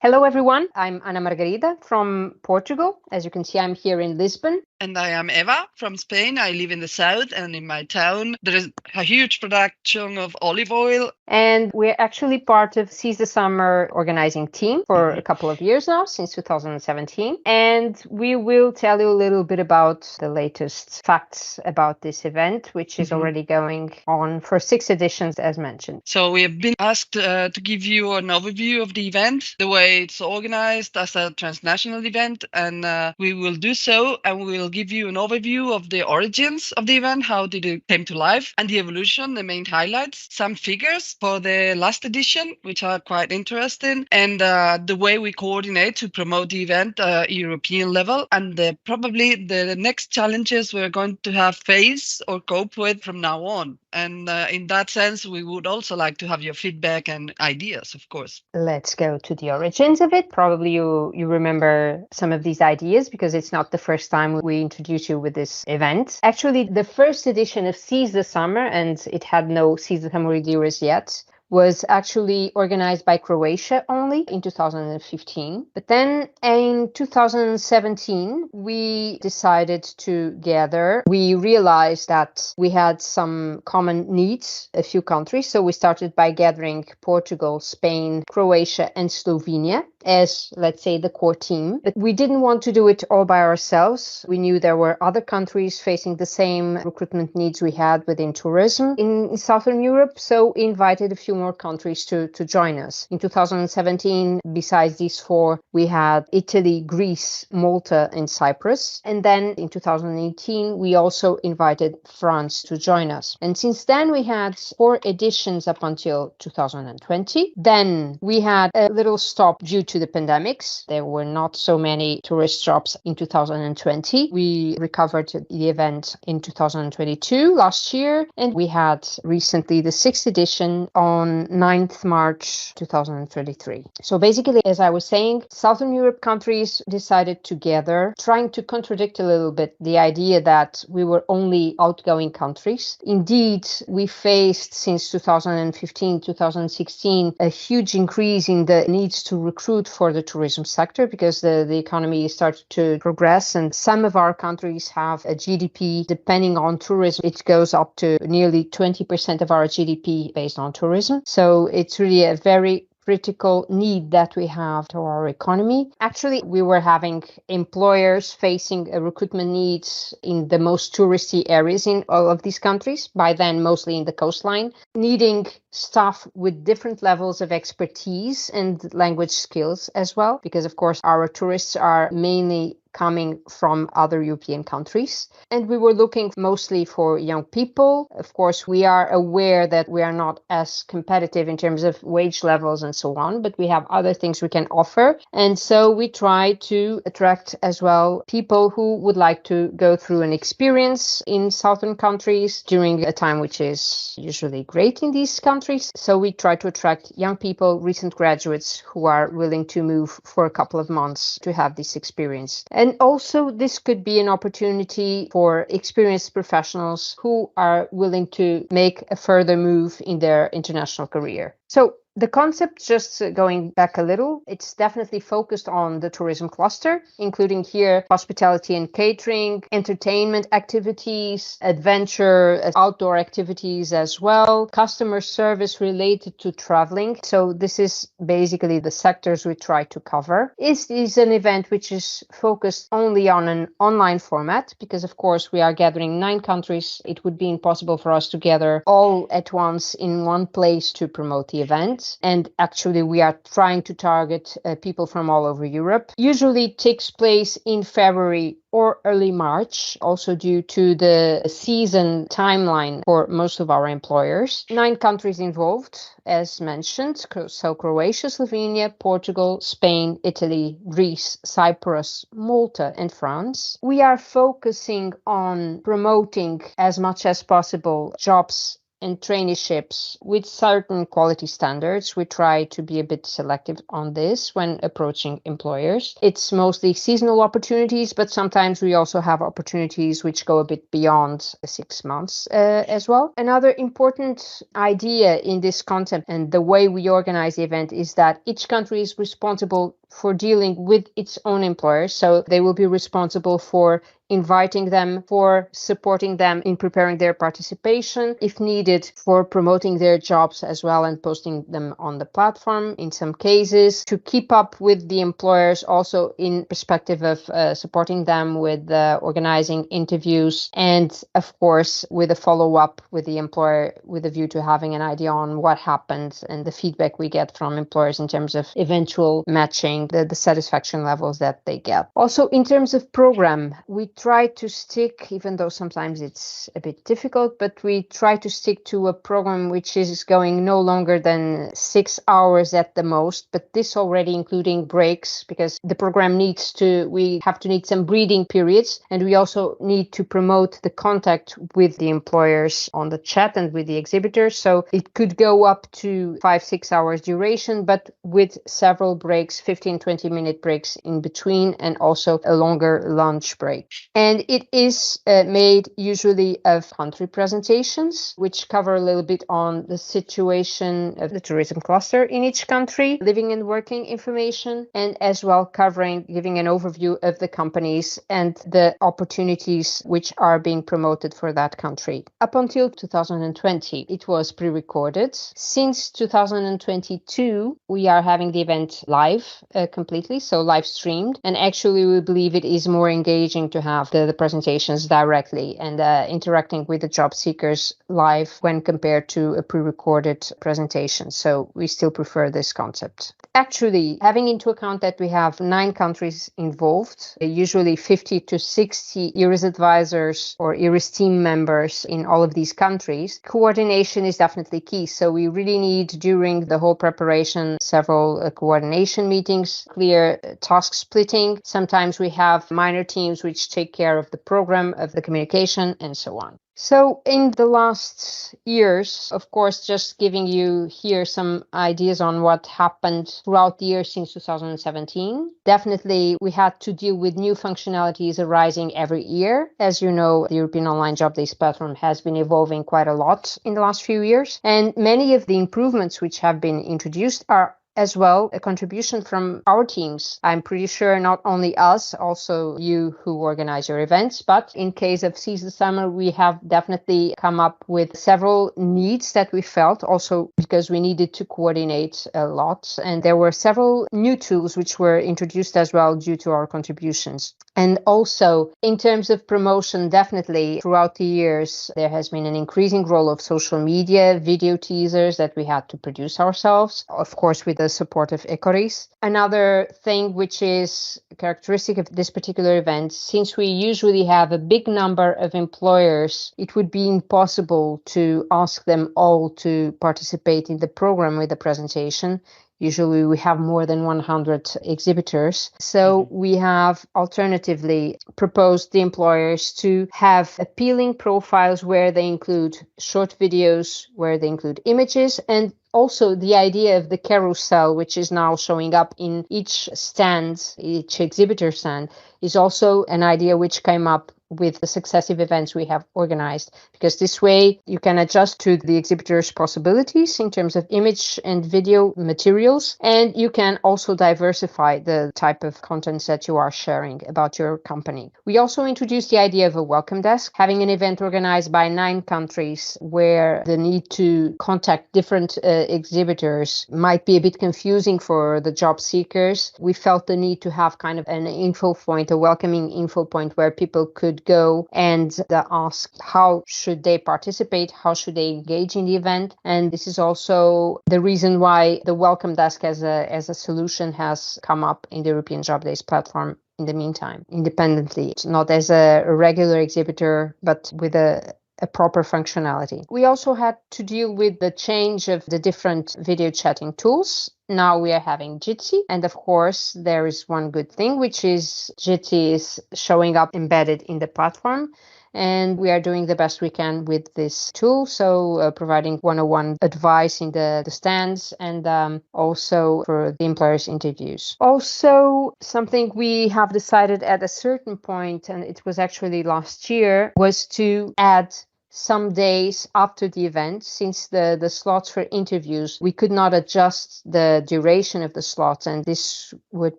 Hello everyone, I'm Margarida from Portugal. As you can see, I'm here in Lisbon. And I am Eva from Spain. I live in the south, and in my town there is a huge production of olive oil. And we're actually part of Seize the Summer organizing team for a couple of years now, since 2017. And we will tell you a little bit about the latest facts about this event, which is already going on for 6 editions, as mentioned. So we have been asked to give you an overview of the event, the way it's organized as a transnational event, and we will do so, and we will give you an overview of the origins of the event, how did it came to life, and the evolution, the main highlights, some figures for the last edition, which are quite interesting, and the way we coordinate to promote the event at European level, and probably the next challenges we're going to have face or cope with from now on. And in that sense, we would also like to have your feedback and ideas, of course. Let's go to the origins of it. Probably you remember some of these ideas, because it's not the first time we introduce you with this event. Actually, the first edition of Seize the Summer, and it had no Seize the Summer EURES yet, was actually organized by Croatia only in 2015. But then in 2017, we decided to gather. We realized that we had some common needs, a few countries. So we started by gathering Portugal, Spain, Croatia, and Slovenia as, let's say, the core team. But we didn't want to do it all by ourselves. We knew there were other countries facing the same recruitment needs we had within tourism in Southern Europe. So we invited a few more countries to join us. In 2017, besides these 4, we had Italy, Greece, Malta, and Cyprus. And then in 2018, we also invited France to join us. And since then, we had 4 editions up until 2020. Then we had a little stop due to the pandemics. There were not so many tourist jobs in 2020. We recovered the event in 2022, last year, and we had recently the 6th edition on 9th March 2023. So basically, as I was saying, Southern Europe countries decided together, trying to contradict a little bit the idea that we were only outgoing countries. Indeed, we faced since 2015, 2016, a huge increase in the needs to recruit for the tourism sector because the economy started to progress, and some of our countries have a GDP, depending on tourism, it goes up to nearly 20% of our GDP based on tourism. So it's really a very critical need that we have to our economy. Actually, we were having employers facing a recruitment needs in the most touristy areas in all of these countries, by then mostly in the coastline, needing staff with different levels of expertise and language skills as well, because of course our tourists are mainly coming from other European countries. And we were looking mostly for young people. Of course, we are aware that we are not as competitive in terms of wage levels and so on, but we have other things we can offer. And so we try to attract as well people who would like to go through an experience in southern countries during a time which is usually great in these countries. So we try to attract young people, recent graduates who are willing to move for a couple of months to have this experience. And also, this could be an opportunity for experienced professionals who are willing to make a further move in their international career. So the concept, just going back a little, it's definitely focused on the tourism cluster, including here hospitality and catering, entertainment activities, adventure, outdoor activities as well, customer service related to traveling. So this is basically the sectors we try to cover. It is an event which is focused only on an online format because, of course, we are gathering 9 countries. It would be impossible for us to gather all at once in one place to promote the event. And actually, we are trying to target people from all over Europe. Usually it takes place in February or early March, also due to the season timeline for most of our employers. 9 countries involved, as mentioned. So Croatia, Slovenia, Portugal, Spain, Italy, Greece, Cyprus, Malta, and France. We are focusing on promoting as much as possible jobs and traineeships with certain quality standards. We try to be a bit selective on this when approaching employers. It's mostly seasonal opportunities, but sometimes we also have opportunities which go a bit beyond 6 months as well. Another important idea in this concept and the way we organize the event is that each country is responsible for dealing with its own employers. So they will be responsible for inviting them, for supporting them in preparing their participation, if needed, for promoting their jobs as well and posting them on the platform in some cases, to keep up with the employers also in perspective of supporting them with organizing interviews and, of course, with a follow-up with the employer with a view to having an idea on what happened and the feedback we get from employers in terms of eventual matching the satisfaction levels that they get. Also, in terms of program, we try to stick, even though sometimes it's a bit difficult, but we try to stick to a program which is going no longer than 6 hours at the most, but this already including breaks, because the program we have to need some breathing periods, and we also need to promote the contact with the employers on the chat and with the exhibitors. So it could go up to 5-6 hours duration, but with several breaks, 15-20 minute breaks in between, and also a longer lunch break. And it is made usually of country presentations, which cover a little bit on the situation of the tourism cluster in each country, living and working information, and as well giving an overview of the companies and the opportunities which are being promoted for that country. Up until 2020, it was pre-recorded. Since 2022, we are having the event live completely, so live streamed. And actually, we believe it is more engaging to have have the presentations directly and interacting with the job seekers live when compared to a pre-recorded presentation. So we still prefer this concept. Actually, having into account that we have 9 countries involved, usually 50 to 60 EURES advisors or EURES team members in all of these countries, coordination is definitely key. So we really need, during the whole preparation, several coordination meetings, clear task splitting. Sometimes we have minor teams which take care of the program, of the communication, and so on. So in the last years, of course, just giving you here some ideas on what happened throughout the year since 2017. Definitely, we had to deal with new functionalities arising every year. As you know, the European Online Job Days platform has been evolving quite a lot in the last few years. And many of the improvements which have been introduced are as well a contribution from our teams. I'm pretty sure not only us, also you who organize your events, but in case of Seize the Summer, we have definitely come up with several needs that we felt, also because we needed to coordinate a lot. And there were several new tools which were introduced as well due to our contributions. And also in terms of promotion, definitely throughout the years, there has been an increasing role of social media, video teasers that we had to produce ourselves, of course, with the support of EURES. Another thing which is characteristic of this particular event, since we usually have a big number of employers, it would be impossible to ask them all to participate in the program with the presentation. Usually we have more than 100 exhibitors. So we have alternatively proposed the employers to have appealing profiles where they include short videos, where they include images, and also the idea of the carousel, which is now showing up in each stand, each exhibitor stand, is also an idea which came up with the successive events we have organized, because this way you can adjust to the exhibitors' possibilities in terms of image and video materials, and you can also diversify the type of contents that you are sharing about your company. We also introduced the idea of a welcome desk, having an event organized by 9 countries where the need to contact different exhibitors might be a bit confusing for the job seekers. We felt the need to have kind of an info point, a welcoming info point where people could go and ask how should they participate, how should they engage in the event. And this is also the reason why the welcome desk as a solution has come up in the European Job Days platform in the meantime, independently, not as a regular exhibitor, but with a proper functionality. We also had to deal with the change of the different video chatting tools. Now we are having Jitsi, and of course there is one good thing, which is Jitsi is showing up embedded in the platform, and we are doing the best we can with this tool, so providing one-on-one advice in the stands and also for the employers' interviews. Also, something we have decided at a certain point, and it was actually last year, was to add some days after the event, since the slots for interviews, we could not adjust the duration of the slots, and this would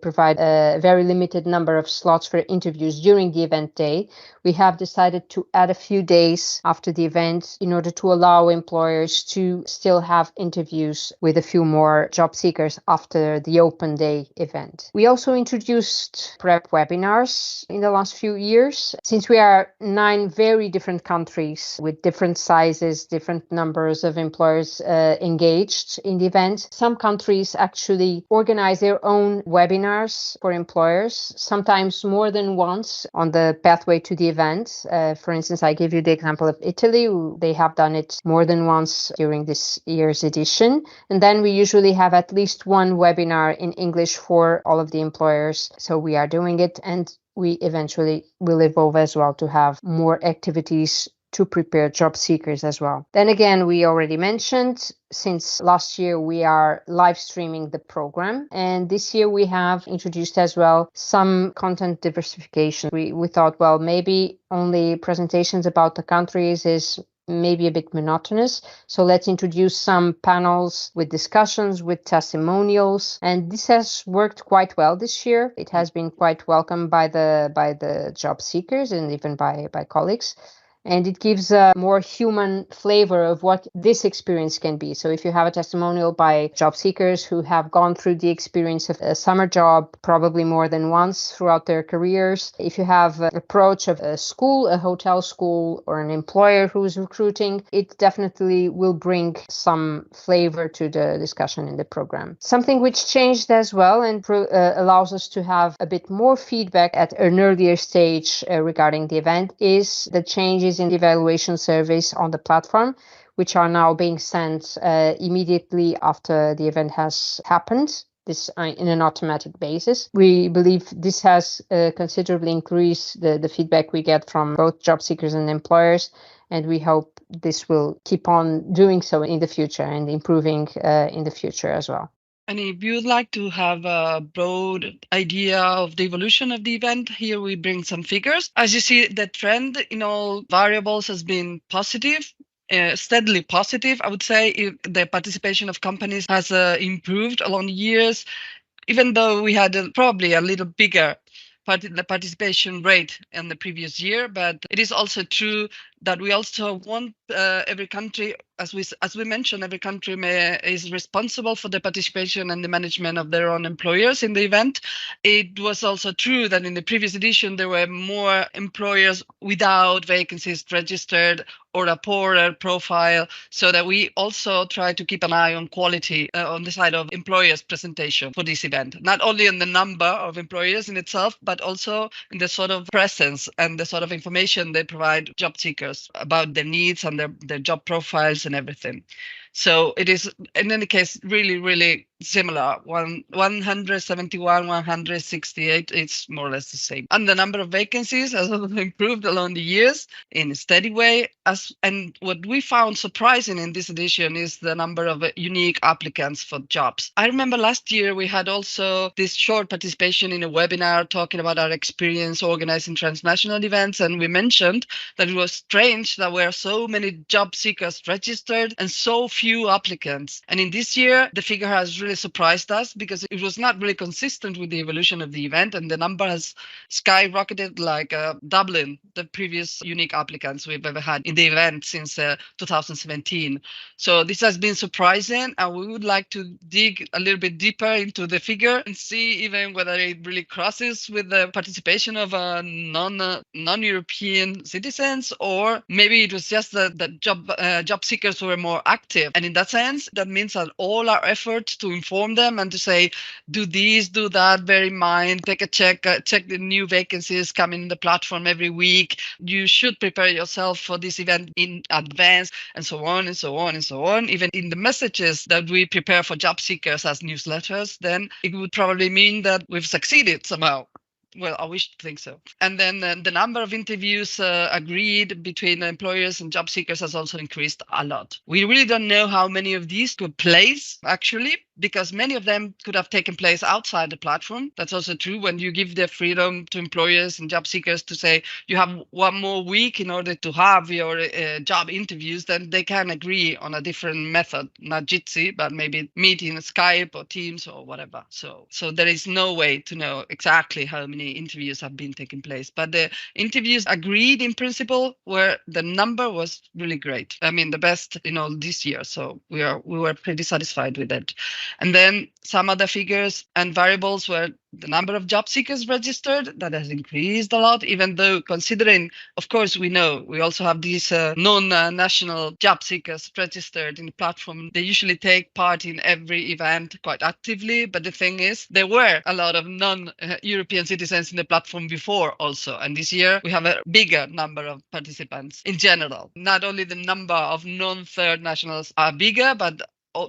provide a very limited number of slots for interviews during the event day. We have decided to add a few days after the event in order to allow employers to still have interviews with a few more job seekers after the open day event. We also introduced prep webinars in the last few years. Since we are 9 very different countries with different sizes, different numbers of employers engaged in the event, some countries actually organize their own webinars for employers, sometimes more than once on the pathway to the event. For instance, I give you the example of Italy. They have done it more than once during this year's edition. And then we usually have at least one webinar in English for all of the employers. So we are doing it, and we eventually will evolve as well to have more activities to prepare job seekers as well. Then again, we already mentioned, since last year we are live streaming the program, and this year we have introduced as well some content diversification. We thought, well, maybe only presentations about the countries is maybe a bit monotonous, so let's introduce some panels with discussions, with testimonials, and this has worked quite well this year. It has been quite welcomed by the job seekers and even by colleagues. And it gives a more human flavor of what this experience can be. So if you have a testimonial by job seekers who have gone through the experience of a summer job probably more than once throughout their careers, if you have an approach of a school, a hotel school, or an employer who is recruiting, it definitely will bring some flavor to the discussion in the program. Something which changed as well and allows us to have a bit more feedback at an earlier stage regarding the event is the changes in the evaluation surveys on the platform, which are now being sent immediately after the event has happened. This in an automatic basis. We believe this has considerably increased the feedback we get from both job seekers and employers, and we hope this will keep on doing so in the future and improving in the future as well. And if you'd like to have a broad idea of the evolution of the event, here we bring some figures. As you see, the trend in all variables has been positive. Steadily positive, I would say. The participation of companies has improved along the years, even though we had probably a little bigger participation rate in the previous year. But it is also true that we also want every country, as we mentioned, every country is responsible for the participation and the management of their own employers in the event. It was also true that in the previous edition there were more employers without vacancies registered or a poorer profile, so that we also try to keep an eye on quality on the side of employers' presentation for this event, not only in the number of employers in itself, but also in the sort of presence and the sort of information they provide job seekers about their needs and their job profiles and everything. So it is, in any case, really, really similar. 171, 168, it's more or less the same. And the number of vacancies has also improved along the years in a steady way. And what we found surprising in this edition is the number of unique applicants for jobs. I remember last year we had also this short participation in a webinar talking about our experience organizing transnational events, and we mentioned that it was strange that there were so many job seekers registered and so few applicants. And in this year, the figure has really surprised us because it was not really consistent with the evolution of the event, and the number has skyrocketed, like doubling the previous unique applicants we've ever had in the event since 2017. So this has been surprising, and we would like to dig a little bit deeper into the figure and see even whether it really crosses with the participation of non-European citizens, or maybe it was just that job seekers were more active. And in that sense, that means that all our efforts to inform them and to say, do this, do that, bear in mind, take a check the new vacancies coming in the platform every week. You should prepare yourself for this event in advance, and so on and so on and so on. Even in the messages that we prepare for job seekers as newsletters, then it would probably mean that we've succeeded somehow. Well, I wish to think so. And then the number of interviews agreed between employers and job seekers has also increased a lot. We really don't know how many of these took place, actually, because many of them could have taken place outside the platform. That's also true. When you give the freedom to employers and job seekers to say you have one more week in order to have your job interviews, then they can agree on a different method, not Jitsi, but maybe meet in Skype or Teams or whatever. So there is no way to know exactly how many interviews have been taking place. But the interviews agreed in principle, where the number was really great. I mean, the best in all this year. So we were pretty satisfied with it. And then some other figures and variables were the number of job seekers registered. That has increased a lot, even though considering, of course, we know we also have these non-national job seekers registered in the platform. They usually take part in every event quite actively. But the thing is, there were a lot of non-European citizens in the platform before also. And this year we have a bigger number of participants in general. Not only the number of non-third nationals are bigger, but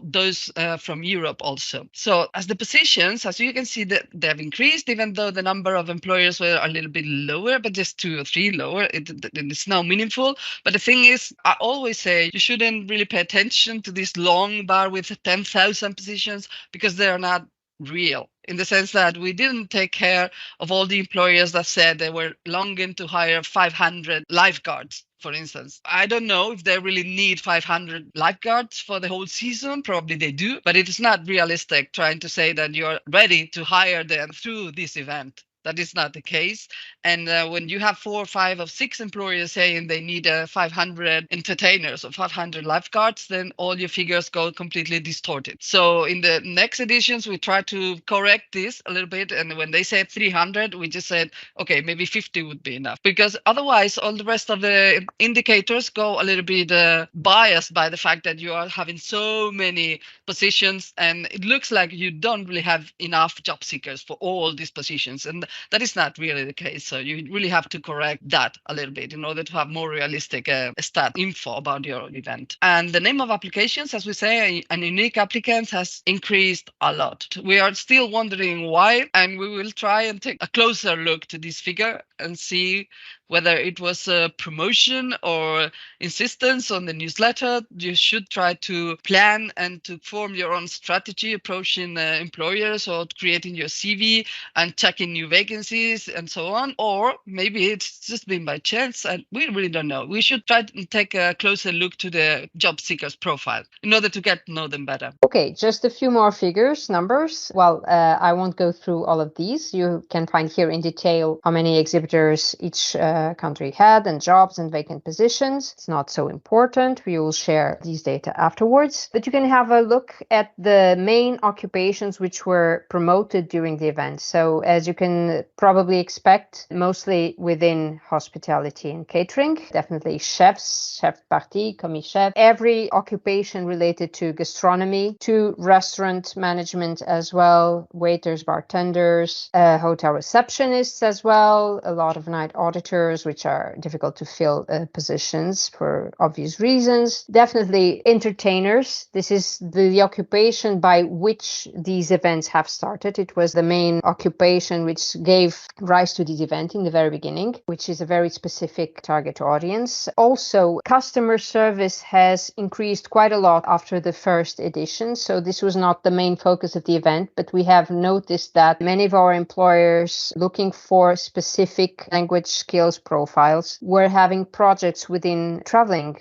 those from Europe also. So as the positions, as you can see, that they have increased, even though the number of employers were a little bit lower, but just 2 or 3 lower. It's now meaningful. But the thing is, I always say you shouldn't really pay attention to this long bar with 10,000 positions, because they are not real, in the sense that we didn't take care of all the employers that said they were longing to hire 500 lifeguards. For instance, I don't know if they really need 500 lifeguards for the whole season. Probably they do, but it is not realistic trying to say that you're ready to hire them through this event. That is not the case. And when you have 4 or 5 or 6 employers saying they need 500 entertainers or 500 lifeguards, then all your figures go completely distorted. So in the next editions, we try to correct this a little bit. And when they said 300, we just said, okay, maybe 50 would be enough. Because otherwise, all the rest of the indicators go a little bit biased by the fact that you are having so many positions, and it looks like you don't really have enough job seekers for all these positions. And that is not really the case. So you really have to correct that a little bit in order to have more realistic stat info about your event. And the name of applications, as we say, and unique applicants has increased a lot. We are still wondering why, and we will try and take a closer look to this figure and see whether it was a promotion or insistence on the newsletter. You should try to plan and to form your own strategy approaching employers or creating your CV and checking new vacancies and so on. Or maybe it's just been by chance and we really don't know. We should try to take a closer look to the job seekers profile in order to get to know them better. Okay, just a few more figures, numbers. Well, I won't go through all of these. You can find here in detail how many exhibitors each country had and jobs and vacant positions. It's not so important. We will share these data afterwards. But you can have a look at the main occupations which were promoted during the event. So as you can probably expect, mostly within hospitality and catering, definitely chefs, chef partie, commis chef, every occupation related to gastronomy, to restaurant management as well, waiters, bartenders, hotel receptionists as well, a lot of night auditors, which are difficult to fill positions for obvious reasons. Definitely entertainers. This is the occupation by which these events have started. It was the main occupation which gave rise to this event in the very beginning, which is a very specific target audience. Also, customer service has increased quite a lot after the first edition. So this was not the main focus of the event, but we have noticed that many of our employers looking for specific language skills profiles were having projects within traveling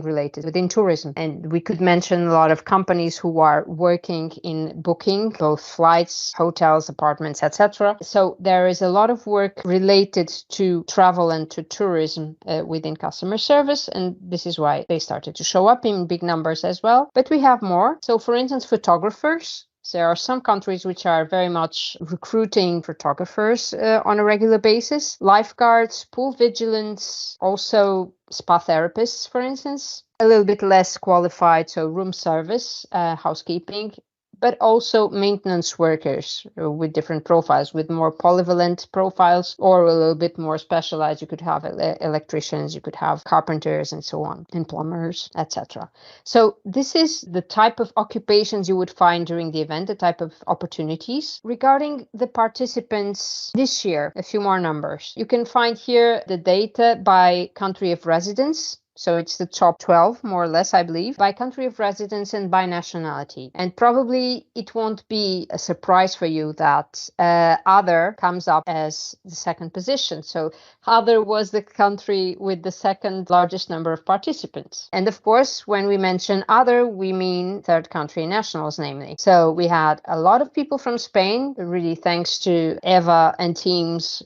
related, within tourism. And we could mention a lot of companies who are working in booking, both flights, hotels, apartments, etc. So there is a lot of work related to travel and to tourism within customer service. And this is why they started to show up in big numbers as well. But we have more. So for instance, photographers. There are some countries which are very much recruiting photographers on a regular basis. Lifeguards, pool vigilance, also spa therapists, for instance. A little bit less qualified, so room service, housekeeping, but also maintenance workers with different profiles, with more polyvalent profiles or a little bit more specialized. You could have electricians, you could have carpenters and so on, and plumbers, etc. So this is the type of occupations you would find during the event, the type of opportunities. Regarding the participants this year, a few more numbers. You can find here the data by country of residence. So it's the top 12, more or less, I believe, by country of residence and by nationality. And probably it won't be a surprise for you that other comes up as the second position. So other was the country with the second largest number of participants. And of course, when we mention other, we mean third country nationals, namely. So we had a lot of people from Spain, really thanks to Eva and team's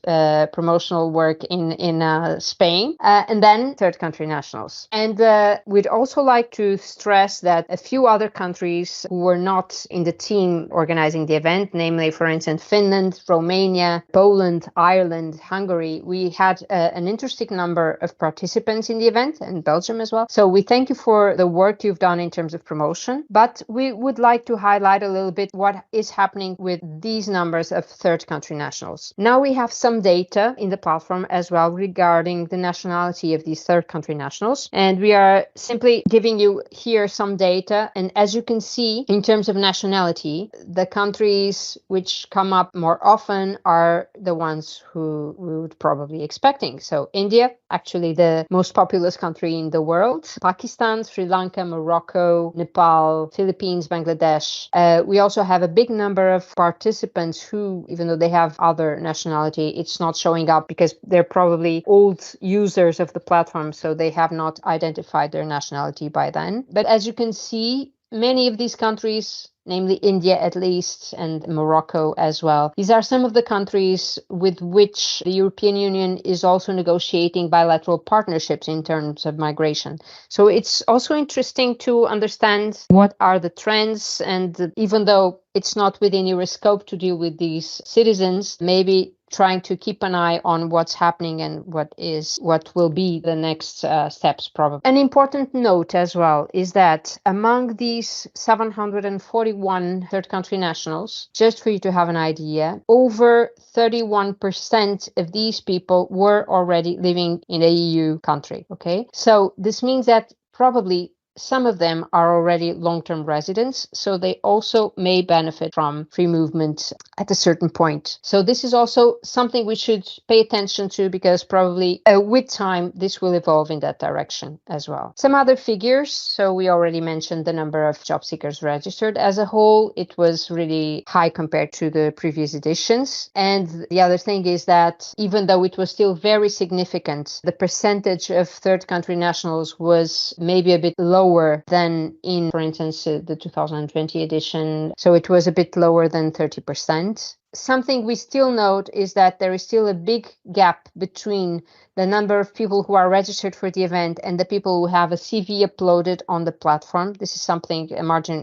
promotional work in Spain, and then third country nationals. And we'd also like to stress that a few other countries who were not in the team organizing the event, namely, for instance, Finland, Romania, Poland, Ireland, Hungary, we had an interesting number of participants in the event, and Belgium as well. So we thank you for the work you've done in terms of promotion, but we would like to highlight a little bit what is happening with these numbers of third country nationals. Now we have some data in the platform as well regarding the nationality of these third country nationals. And we are simply giving you here some data. And as you can see, in terms of nationality, the countries which come up more often are the ones who we would probably be expecting. So India, actually the most populous country in the world, Pakistan, Sri Lanka, Morocco, Nepal, Philippines, Bangladesh. We also have a big number of participants who, even though they have other nationality, it's not showing up because they're probably old users of the platform, so they have not identified their nationality by then. But as you can see, many of these countries namely India at least, and Morocco as well. These are some of the countries with which the European Union is also negotiating bilateral partnerships in terms of migration. So it's also interesting to understand what are the trends, and even though it's not within your scope to deal with these citizens, maybe trying to keep an eye on what's happening and what will be the next steps probably. An important note as well is that among these 741 third country nationals, just for you to have an idea, over 31% of these people were already living in a EU country. Okay, so this means that probably some of them are already long-term residents, so they also may benefit from free movement at a certain point. So this is also something we should pay attention to, because probably with time this will evolve in that direction as well. Some other figures. So we already mentioned the number of job seekers registered. As a whole, it was really high compared to the previous editions. And the other thing is that even though it was still very significant, the percentage of third country nationals was maybe a bit lower than in, for instance, the 2020 edition. So it was a bit lower than 30%. Something we still note is that there is still a big gap between the number of people who are registered for the event and the people who have a CV uploaded on the platform. This is something,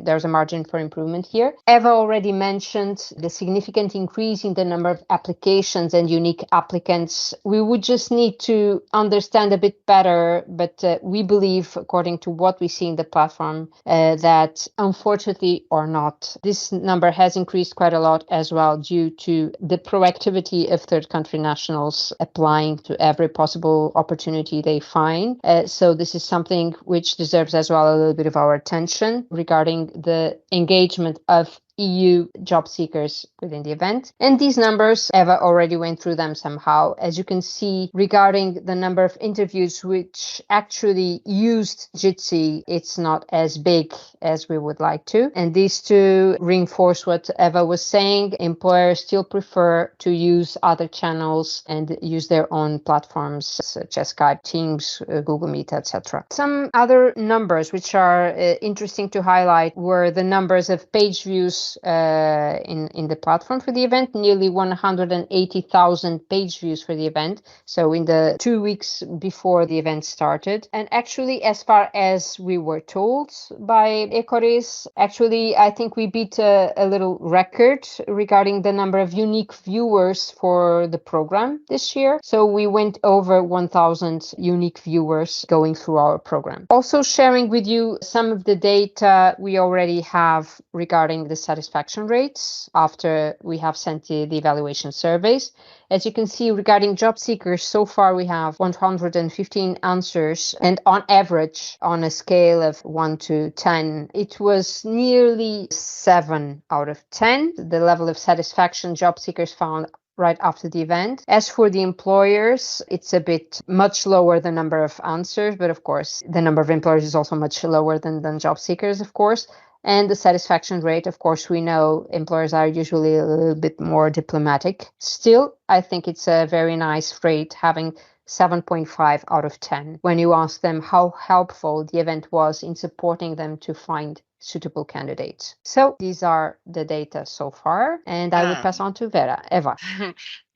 there's a margin for improvement here. Eva already mentioned the significant increase in the number of applications and unique applicants. We would just need to understand a bit better, but we believe, according to what we see in the platform, that unfortunately or not, this number has increased quite a lot as well, due to the proactivity of third country nationals applying to every possible opportunity they find. So this is something which deserves as well a little bit of our attention regarding the engagement of EU job seekers within the event. And these numbers, Eva already went through them somehow. As you can see, regarding the number of interviews which actually used Jitsi, it's not as big as we would like to. And these two reinforce what Eva was saying. Employers still prefer to use other channels and use their own platforms such as Skype, Teams, Google Meet, etc. Some other numbers which are interesting to highlight were the numbers of page views in the platform for the event. Nearly 180,000 page views for the event, so in the 2 weeks before the event started. And actually, as far as we were told by EURES, actually I think we beat a little record regarding the number of unique viewers for the program this year. So we went over 1,000 unique viewers going through our program. Also sharing with you some of the data we already have regarding the satisfaction rates after we have sent the evaluation surveys. As you can see, regarding job seekers, so far we have 115 answers, and on average, on a scale of 1 to 10, it was nearly 7 out of 10, the level of satisfaction job seekers found right after the event. As for the employers, it's a bit much lower the number of answers, but of course, the number of employers is also much lower than job seekers, of course. And the satisfaction rate, of course, we know employers are usually a little bit more diplomatic. Still, I think it's a very nice rate, having 7.5 out of 10 when you ask them how helpful the event was in supporting them to find suitable candidates. So these are the data so far, and I would pass on to Vera. Eva.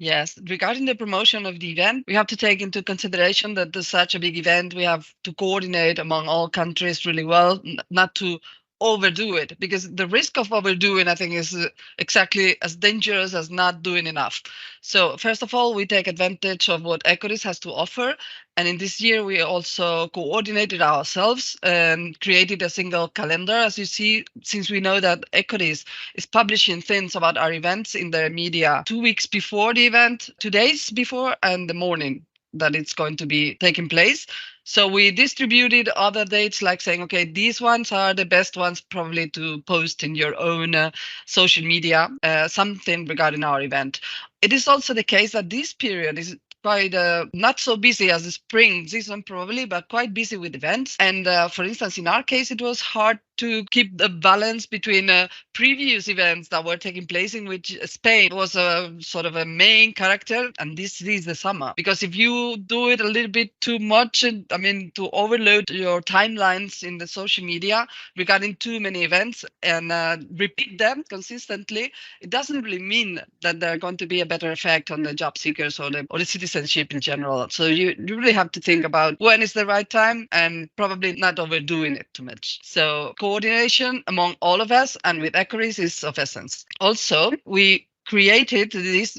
Yes, regarding the promotion of the event, we have to take into consideration that there's such a big event. We have to coordinate among all countries really well, not to overdo it, because the risk of overdoing, I think, is exactly as dangerous as not doing enough. So first of all, we take advantage of what EURES has to offer. And in this year, we also coordinated ourselves and created a single calendar, as you see, since we know that EURES is publishing things about our events in the media 2 weeks before the event, 2 days before, and the morning that it's going to be taking place. So we distributed other dates, like saying, okay, these ones are the best ones probably to post in your own social media, something regarding our event. It is also the case that this period is quite not so busy as the spring season probably, but quite busy with events. And for instance, in our case, it was hard to keep the balance between previous events that were taking place in which Spain was a sort of a main character, and this is the summer. Because if you do it a little bit too much, I mean, to overload your timelines in the social media regarding too many events and repeat them consistently, it doesn't really mean that there are going to be a better effect on the job seekers or the citizenship in general. So you really have to think about when is the right time and probably not overdoing it too much. So coordination among all of us and with EURES is of essence. Also, we created this,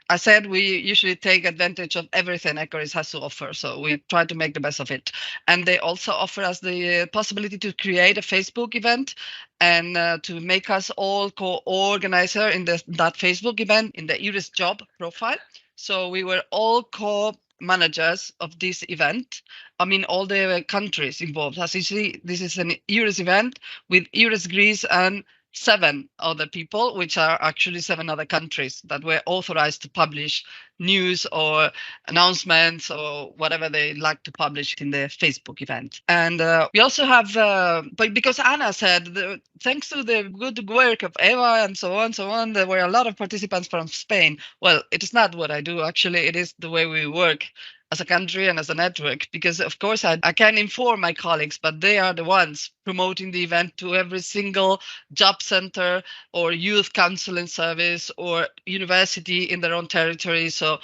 I said we usually take advantage of everything EURES has to offer, so we try to make the best of it. And they also offer us the possibility to create a Facebook event and to make us all co-organizer in that Facebook event in the EURES job profile. So we were all co-managers of this event. I mean, all the countries involved. As you see, this is an EURES event with EURES Greece and 7 other people, which are actually 7 other countries that were authorized to publish news or announcements or whatever they like to publish in the Facebook event. And we also have, but because Anna said, thanks to the good work of Eva and so on, there were a lot of participants from Spain. Well, it is not what I do. Actually, it is the way we work as a country and as a network, because of course I can inform my colleagues, but they are the ones promoting the event to every single job center or youth counseling service or university in their own territory. So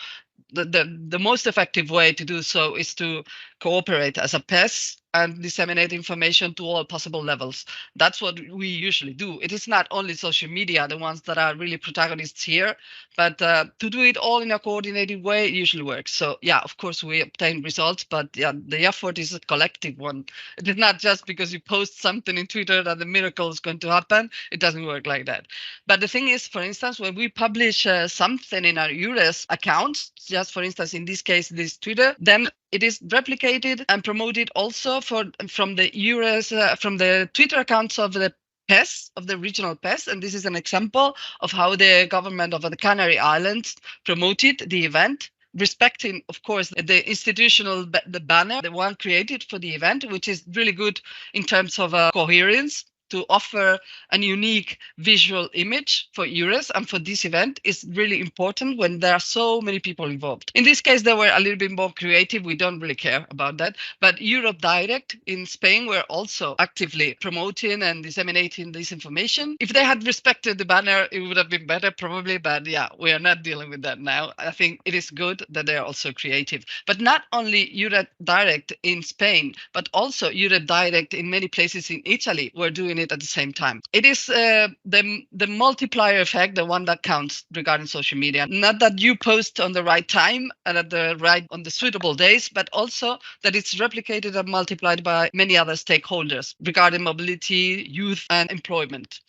the most effective way to do so is to cooperate as a PES and disseminate information to all possible levels. That's what we usually do. It is not only social media, the ones that are really protagonists here, but to do it all in a coordinated way usually works. So yeah, of course we obtain results, but yeah, the effort is a collective one. It is not just because you post something in Twitter that the miracle is going to happen. It doesn't work like that. But the thing is, for instance, when we publish something in our EURES accounts, just for instance, in this case, this Twitter, then it is replicated and promoted also from the EURES, from the Twitter accounts of the PES, of the regional PES. And this is an example of how the government of the Canary Islands promoted the event, respecting, of course, the institutional the banner, the one created for the event, which is really good in terms of coherence, to offer a unique visual image for EURES and for this event is really important when there are so many people involved. In this case, they were a little bit more creative. We don't really care about that. But Europe Direct in Spain were also actively promoting and disseminating this information. If they had respected the banner, it would have been better probably, but yeah, we are not dealing with that now. I think it is good that they're also creative. But not only Europe Direct in Spain, but also Europe Direct in many places in Italy were doing it at the same time. It is the multiplier effect, the one that counts regarding social media. Not that you post on the right time and on the suitable days, but also that it's replicated and multiplied by many other stakeholders regarding mobility, youth, and employment.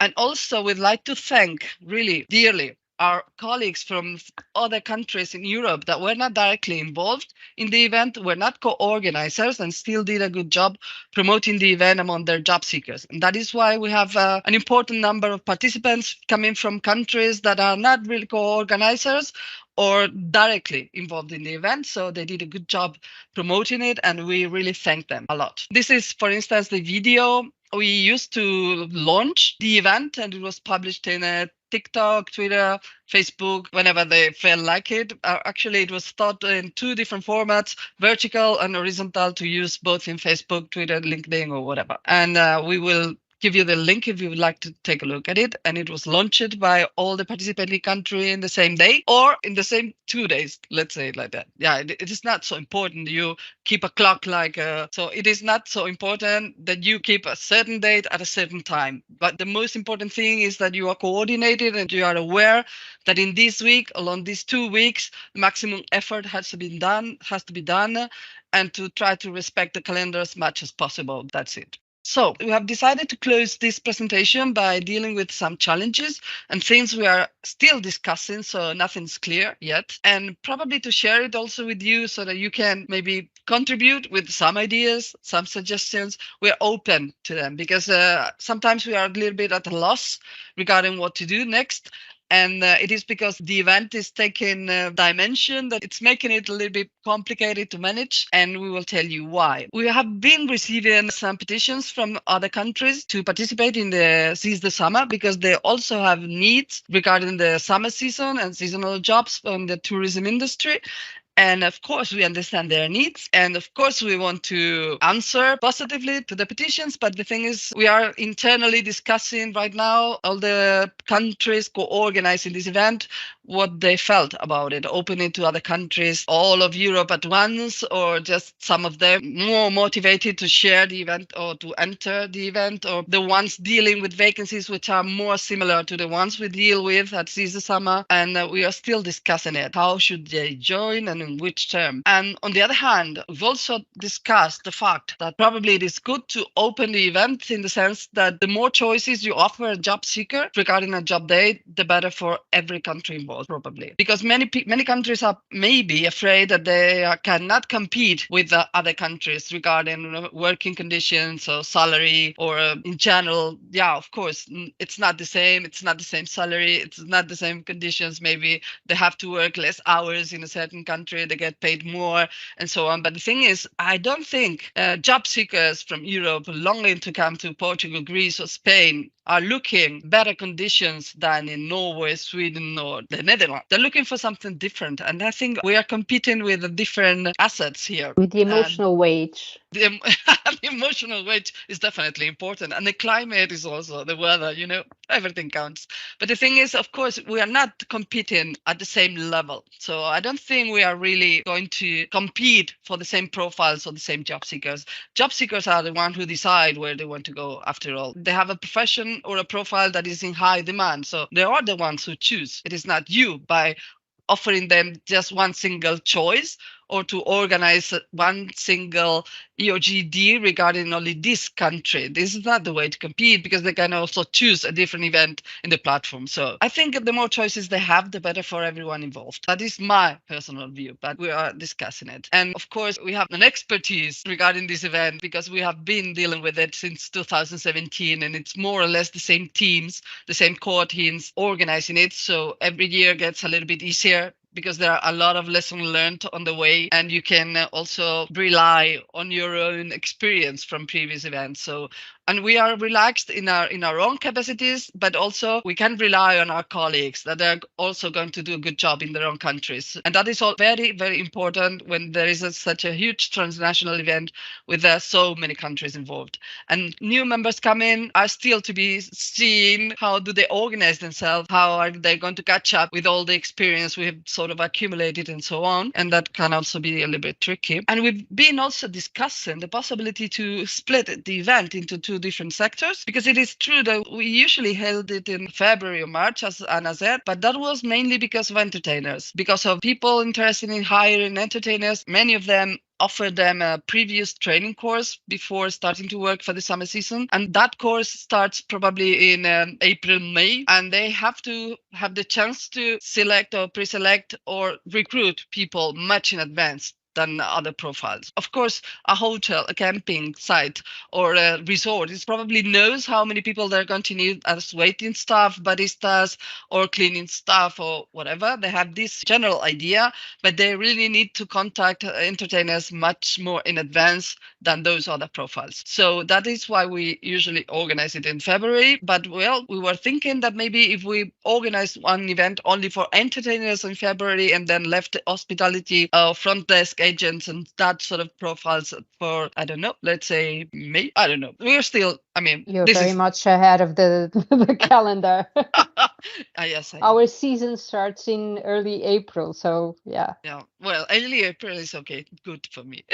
And also, we'd like to thank really dearly our colleagues from other countries in Europe that were not directly involved in the event, were not co-organizers, and still did a good job promoting the event among their job seekers. And that is why we have an important number of participants coming from countries that are not really co-organizers or directly involved in the event. So they did a good job promoting it, and we really thank them a lot. This is, for instance, the video we used to launch the event, and it was published in a TikTok, Twitter, Facebook, whenever they felt like it. Actually, it was thought in 2 different formats, vertical and horizontal, to use both in Facebook, Twitter, LinkedIn, or whatever. And we will give you the link if you would like to take a look at it. And it was launched by all the participating country in the same day or in the same 2 days, let's say it like that. Yeah, it is not so important you keep a clock like, so it is not so important that you keep a certain date at a certain time. But the most important thing is that you are coordinated and you are aware that in this week, along these 2 weeks, maximum effort has to be done, and to try to respect the calendar as much as possible. That's it. So we have decided to close this presentation by dealing with some challenges and things we are still discussing, so nothing's clear yet, and probably to share it also with you so that you can maybe contribute with some ideas, some suggestions. We're open to them because sometimes we are a little bit at a loss regarding what to do next. And it is because the event is taking a dimension that it's making it a little bit complicated to manage, and we will tell you why. We have been receiving some petitions from other countries to participate in the Seize the Summer because they also have needs regarding the summer season and seasonal jobs from the tourism industry. And of course, we understand their needs. And of course, we want to answer positively to the petitions. But the thing is, we are internally discussing right now, all the countries co-organizing this event, what they felt about it, open it to other countries, all of Europe at once, or just some of them more motivated to share the event or to enter the event, or the ones dealing with vacancies which are more similar to the ones we deal with at Seize the Summer. And we are still discussing it. How should they join and in which term? And on the other hand, we've also discussed the fact that probably it is good to open the event in the sense that the more choices you offer a job seeker regarding a job day, the better for every country involved, probably. Because many countries are maybe afraid that they cannot compete with the other countries regarding working conditions or salary or in general. Yeah, of course, it's not the same. It's not the same salary. It's not the same conditions. Maybe they have to work less hours in a certain country. They get paid more and so on. But the thing is, I don't think job seekers from Europe longing to come to Portugal, Greece or Spain are looking better conditions than in Norway, Sweden or the Netherlands. They're looking for something different. And I think we are competing with different assets here. With the emotional wage. The emotional wage is definitely important. And the climate is also the weather, everything counts. But the thing is, of course, we are not competing at the same level. So I don't think we are really going to compete for the same profiles or the same job seekers. Job seekers are the ones who decide where they want to go after all. They have a profession or a profile that is in high demand. So they are the ones who choose. It is not you by offering them just one single choice or to organize one single EOGD regarding only this country. This is not the way to compete because they can also choose a different event in the platform. So I think the more choices they have, the better for everyone involved. That is my personal view, but we are discussing it. And of course, we have an expertise regarding this event because we have been dealing with it since 2017, and it's more or less the same teams, the same core teams organizing it. So every year gets a little bit easier because there are a lot of lessons learned on the way, and you can also rely on your own experience from previous events. So, and we are relaxed in our own capacities, but also we can rely on our colleagues that are also going to do a good job in their own countries. And that is all very, very important when there is such a huge transnational event with so many countries involved. And new members come in are still to be seen. How do they organize themselves? How are they going to catch up with all the experience we have sort of accumulated and so on? And that can also be a little bit tricky. And we've been also discussing the possibility to split the event into two different sectors, because it is true that we usually held it in February or March, as Anna said, but that was mainly because of entertainers, because of people interested in hiring entertainers. Many of them offer them a previous training course before starting to work for the summer season. And that course starts probably in April, May, and they have to have the chance to select or pre-select or recruit people much in advance than other profiles. Of course, a hotel, a camping site, or a resort probably knows how many people they're going to need as waiting staff, baristas, or cleaning staff, or whatever. They have this general idea, but they really need to contact entertainers much more in advance than those other profiles. So that is why we usually organize it in February. But well, we were thinking that maybe if we organize one event only for entertainers in February and then left hospitality, front desk agents and that sort of profiles for, I don't know, let's say May. I don't know. We're still, You're very much ahead of the calendar. Yes. Our season starts in early April, so yeah. Yeah, well, early April is okay. Good for me.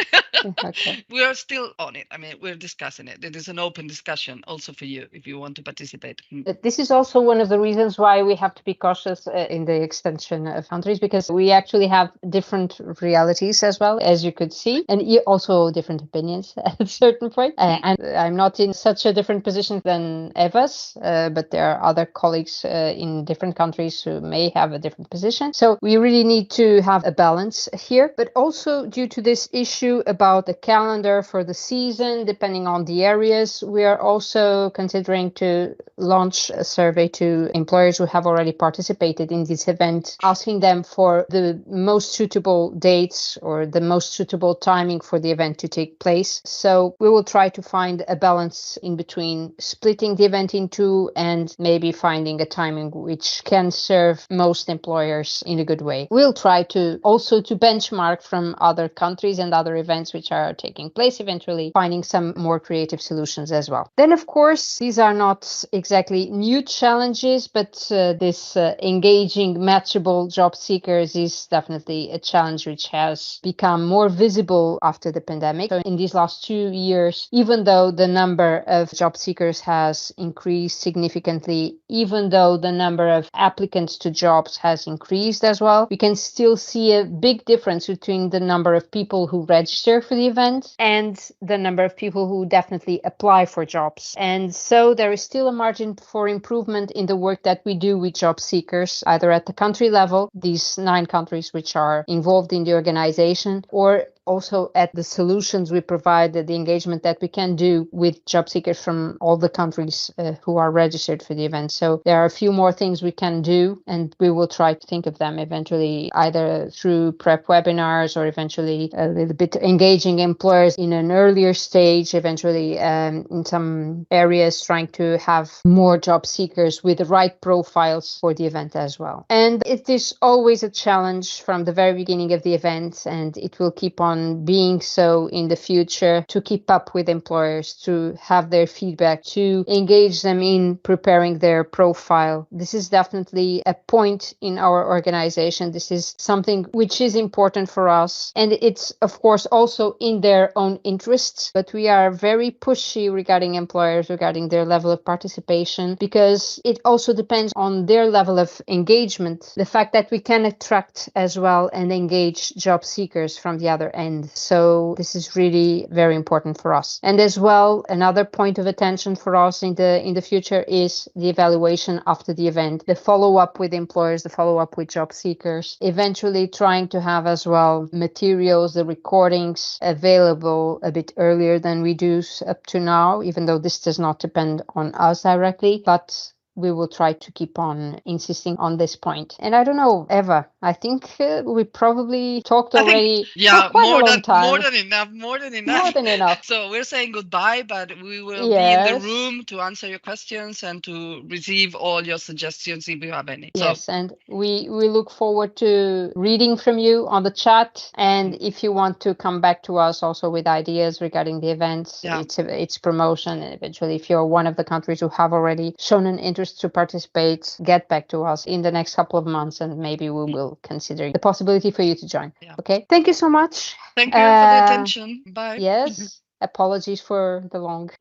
Okay. We are still on it. We're discussing it. It is an open discussion also for you if you want to participate. This is also one of the reasons why we have to be cautious in the extension of countries, because we actually have different realities as well, as you could see, and also different opinions at a certain point. And I'm not in such a different position than Eva's, but there are other colleagues in different countries who may have a different position. So we really need to have a balance here, but also due to this issue about the calendar for the season, depending on the areas, we are also considering to launch a survey to employers who have already participated in this event, asking them for the most suitable dates or the most suitable timing for the event to take place. So we will try to find a balance in between splitting the event in two and maybe finding a timing which can serve most employers in a good way. We'll try to also to benchmark from other countries and other events which are taking place, eventually finding some more creative solutions as well. Then, of course, these are not exactly new challenges, but this engaging matchable job seekers is definitely a challenge which has become more visible after the pandemic. So in these last 2 years, even though the number of job seekers has increased significantly, even though the number of applicants to jobs has increased as well, we can still see a big difference between the number of people who register for the event and the number of people who definitely apply for jobs. And so there is still a margin for improvement in the work that we do with job seekers, either at the country level, these 9 countries which are involved in the organization, or also at the solutions we provide, the engagement that we can do with job seekers from all the countries who are registered for the event. So there are a few more things we can do, and we will try to think of them eventually, either through prep webinars or eventually a little bit engaging employers in an earlier stage, eventually in some areas trying to have more job seekers with the right profiles for the event as well. And it is always a challenge from the very beginning of the event, and it will keep on being so in the future, to keep up with employers, to have their feedback, to engage them in preparing their profile. This is definitely a point in our organization. This is something which is important for us, and it's of course also in their own interests, but we are very pushy regarding employers, regarding their level of participation, because it also depends on their level of engagement, the fact that we can attract as well and engage job seekers from the other end. So this is really very important for us. And as well, another point of attention for us in the future is the evaluation after the event, the follow-up with employers, the follow-up with job seekers, eventually trying to have as well materials, the recordings available a bit earlier than we do up to now, even though this does not depend on us directly, but we will try to keep on insisting on this point. And I don't know, Eva, I think we probably talked already for quite a long time. More than enough. More than enough. So we're saying goodbye, but we will be in the room to answer your questions and to receive all your suggestions if you have any. Yes, and we look forward to reading from you on the chat. And if you want to come back to us also with ideas regarding the events, its promotion, and eventually if you're one of the countries who have already shown an interest to participate, get back to us in the next couple of months, and maybe we will consider the possibility for you to join. Okay, thank you so much. Thank you for the attention. Bye. Yes, apologies for the long.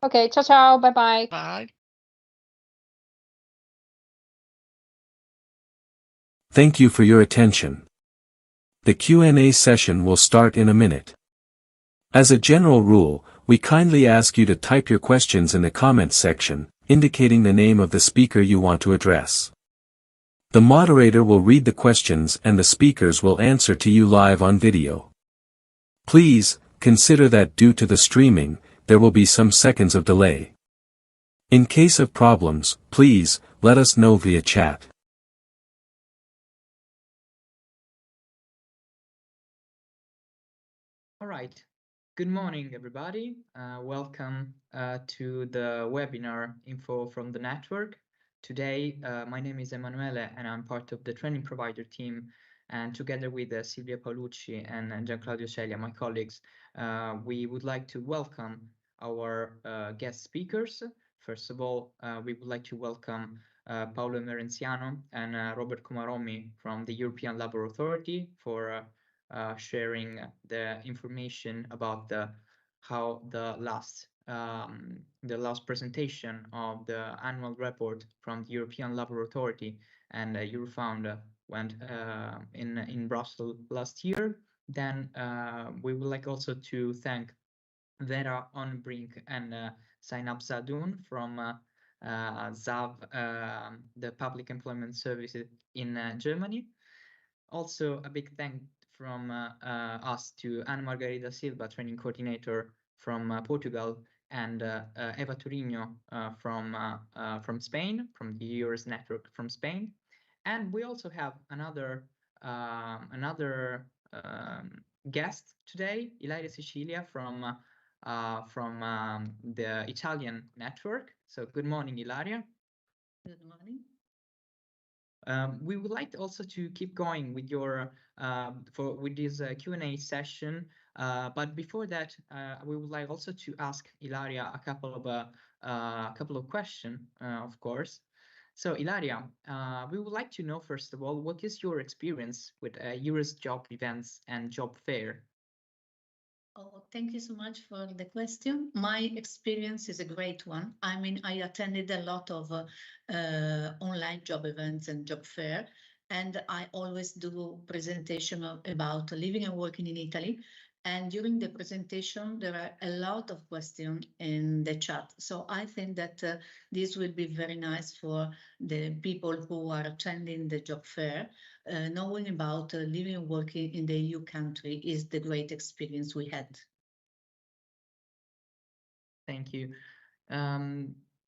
Okay, ciao ciao, bye bye. Bye. Thank you for your attention. The Q&A session will start in a minute. As a general rule, we kindly ask you to type your questions in the comments section, indicating the name of the speaker you want to address. The moderator will read the questions and the speakers will answer to you live on video. Please, consider that due to the streaming, there will be some seconds of delay. In case of problems, please, let us know via chat. All right. Good morning, everybody. Welcome to the webinar Info from the Network. Today, my name is Emanuele and I'm part of the training provider team. And together with Silvia Paolucci and Gian Claudio Celia, my colleagues, we would like to welcome our guest speakers. First of all, we would like to welcome Paulo Emerenciano and Robert Komaromi from the European Labour Authority for sharing the information about how the last presentation of the annual report from the European Labour Authority and Eurofound went in Brussels last year. Then we would like also to thank Vera, Onnebrink and Zainab Saadoun from ZAV, the Public Employment Services in Germany. Also, a big thank from us to Margarida Silva, training coordinator from Portugal, and Eva Touriño from Spain, from the EURES network from Spain. And we also have another guest today, Ilaria Sicilia from the Italian network. So good morning, Ilaria. Good morning. We would like also to keep going with your with this Q&A session, but before that, we would like also to ask Ilaria a couple of questions, of course. So Ilaria, we would like to know first of all, what is your experience with EURES job events and job fair? Oh, thank you so much for the question. My experience is a great one. I mean, I attended a lot of online job events and job fair, and I always do presentation about living and working in Italy. And during the presentation, there are a lot of questions in the chat. So I think that this will be very nice for the people who are attending the job fair. Knowing about living and working in the EU country is the great experience we had. Thank you.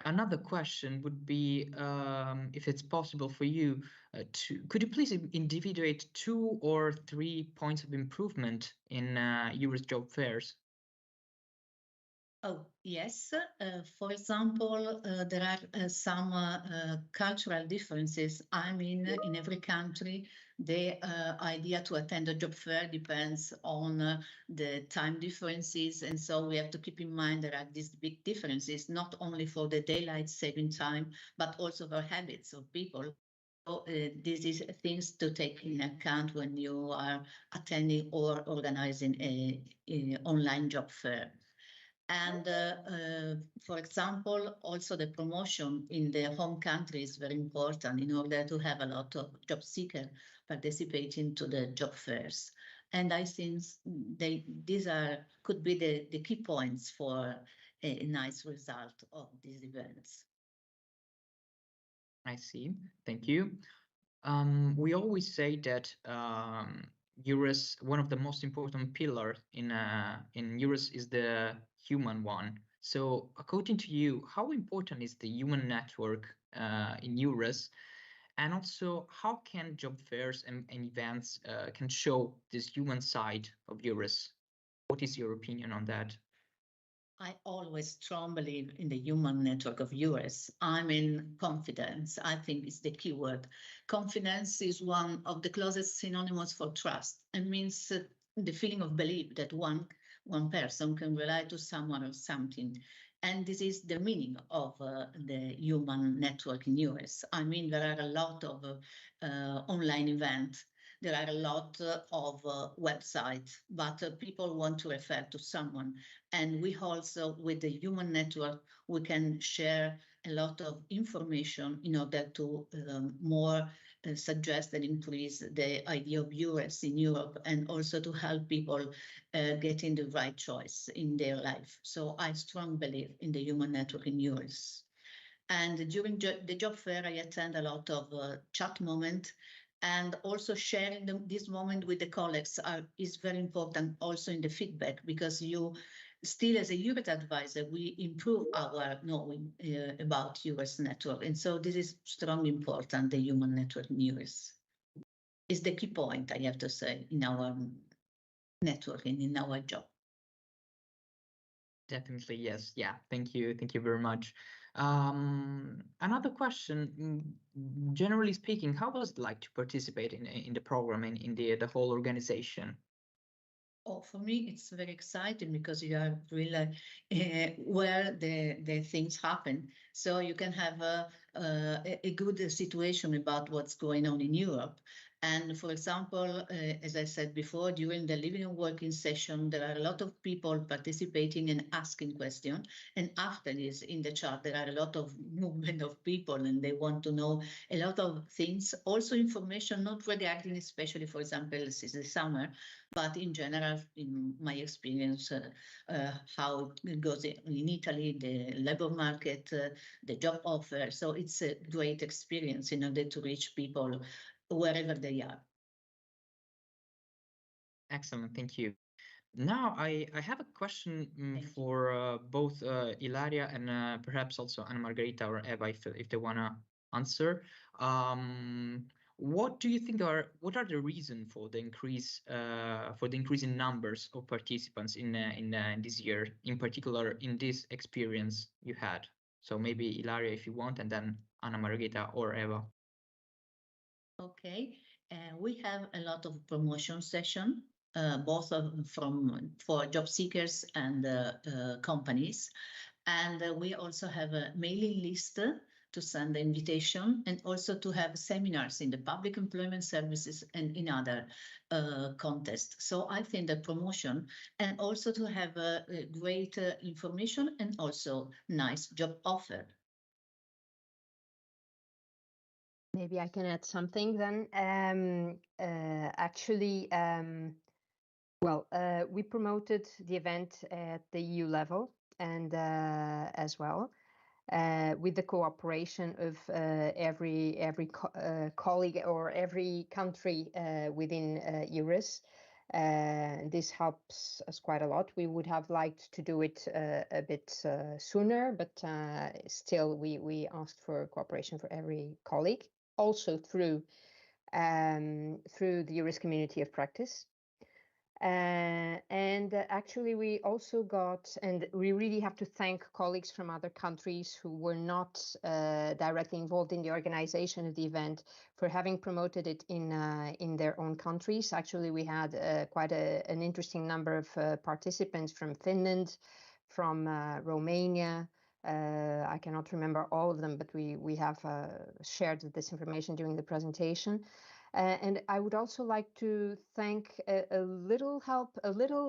Another question would be, if it's possible for you, could you please individuate 2 or 3 points of improvement in EURES job fairs? Oh, yes. For example, there are some cultural differences. I mean, in every country, the idea to attend a job fair depends on the time differences. And so we have to keep in mind there are these big differences, not only for the daylight saving time, but also for habits of people. So this is things to take in account when you are attending or organizing a online job fair. And for example, also the promotion in the home country is very important in order to have a lot of job seekers participating to the job fairs. And I think these could be the key points for a nice result of these events. I see. Thank you. We always say that EURES, one of the most important pillars in EURES is the human one. So according to you, how important is the human network in EURES? And also, how can job fairs and events can show this human side of EURES? What is your opinion on that? I always strongly believe in the human network of EURES. I mean, confidence, I think, is the key word. Confidence is one of the closest synonyms for trust. It means the feeling of belief that one person can rely to someone or something. And this is the meaning of the human network in EURES. I mean, there are a lot of online events. There are a lot of websites, but people want to refer to someone. And we also, with the human network, we can share a lot of information in order to more suggest and increase the idea of EURES in Europe, and also to help people getting the right choice in their life. So I strongly believe in the human network in EURES. And during the job fair, I attend a lot of chat moments. And also sharing this moment with the colleagues is very important also in the feedback, because you still, as a EURES advisor, we improve our knowing about EURES network. And so this is strongly important, the human network in EURES. Is the key point, I have to say, in our networking, in our job. Definitely, yes. Yeah, thank you. Thank you very much. Another question, generally speaking, how was it like to participate in the program and in the whole organization? Oh, for me, it's very exciting because you are really where the things happen. So you can have a good situation about what's going on in Europe. And for example, as I said before, during the living and working session, there are a lot of people participating and asking questions. And after this, in the chat, there are a lot of movement of people and they want to know a lot of things. Also information not regarding, especially, for example, this is the summer, but in general, in my experience, how it goes in Italy, the labor market, the job offer. So it's a great experience in order to reach people wherever they are. Excellent, thank you. Now I have a question for both Ilaria and perhaps also Anna Margarita or Eva if they want to answer. What do you think what are the reasons for the increase in numbers of participants in this year, in particular in this experience you had? So maybe Ilaria if you want, and then Anna Margarita or Eva. Okay, we have a lot of promotion session, both for job seekers and companies. And we also have a mailing list to send the invitation and also to have seminars in the public employment services and in other contests. So I think that promotion and also to have great information and also nice job offer. Maybe I can add something then. Actually, we promoted the event at the EU level and as well with the cooperation of every colleague or every country within EURES. This helps us quite a lot. We would have liked to do it a bit sooner, but still we asked for cooperation for every colleague, also through the EURES community of practice. And actually we also got, and we really have to thank colleagues from other countries who were not directly involved in the organization of the event for having promoted it in their own countries. Actually, we had quite an interesting number of participants from Finland, from Romania. I cannot remember all of them, but we have shared this information during the presentation. And I would also like to thank a little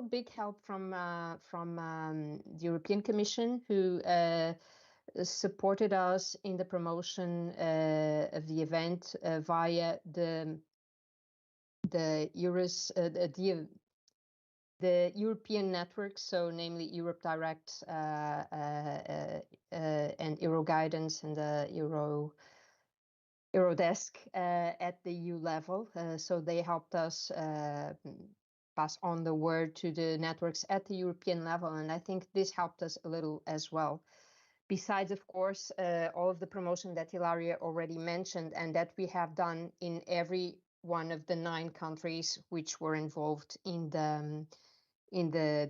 big help from the European Commission, who supported us in the promotion of the event via the EURES, the European networks, so namely Europe Direct and Euro Guidance and the Eurodesk at the EU level. So they helped us pass on the word to the networks at the European level. And I think this helped us a little as well. Besides, of course, all of the promotion that Ilaria already mentioned and that we have done in every one of the 9 countries which were involved in the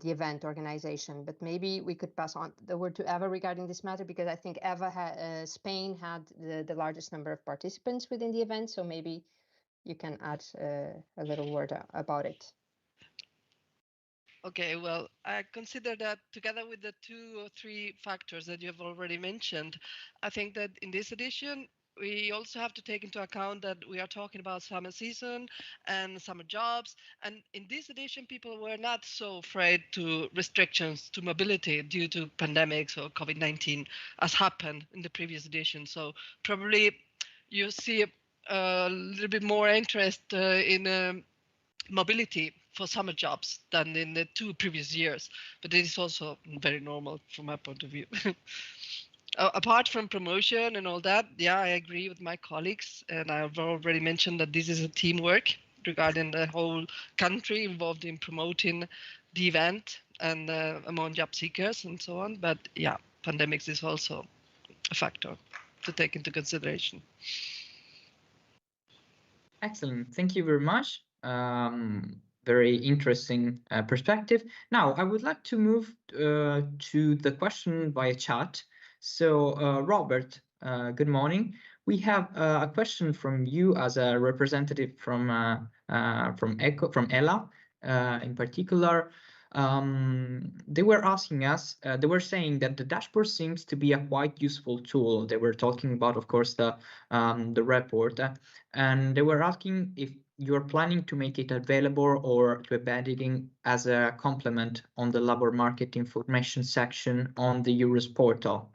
event organization. But maybe we could pass on the word to Eva regarding this matter, because I think Eva Spain had the largest number of participants within the event, so maybe you can add a little word about it. Okay, well, I consider that together with the 2 or 3 factors that you have already mentioned, I think that in this edition, we also have to take into account that we are talking about summer season and summer jobs. And in this edition, people were not so afraid to restrictions to mobility due to pandemics or COVID-19 as happened in the previous edition. So probably you see a little bit more interest in mobility for summer jobs than in the 2 previous years. But it is also very normal from my point of view. Apart from promotion and all that, yeah, I agree with my colleagues, and I've already mentioned that this is a teamwork regarding the whole country involved in promoting the event and among job seekers and so on. But yeah, pandemics is also a factor to take into consideration. Excellent, thank you very much. Very interesting perspective. Now, I would like to move to the question via chat. So, Robert, good morning. We have a question from you as a representative from ELA in particular. They were asking us, they were saying that the dashboard seems to be a quite useful tool. They were talking about, of course, the report, and they were asking if you're planning to make it available or to embedding as a complement on the labor market information section on the EURES portal?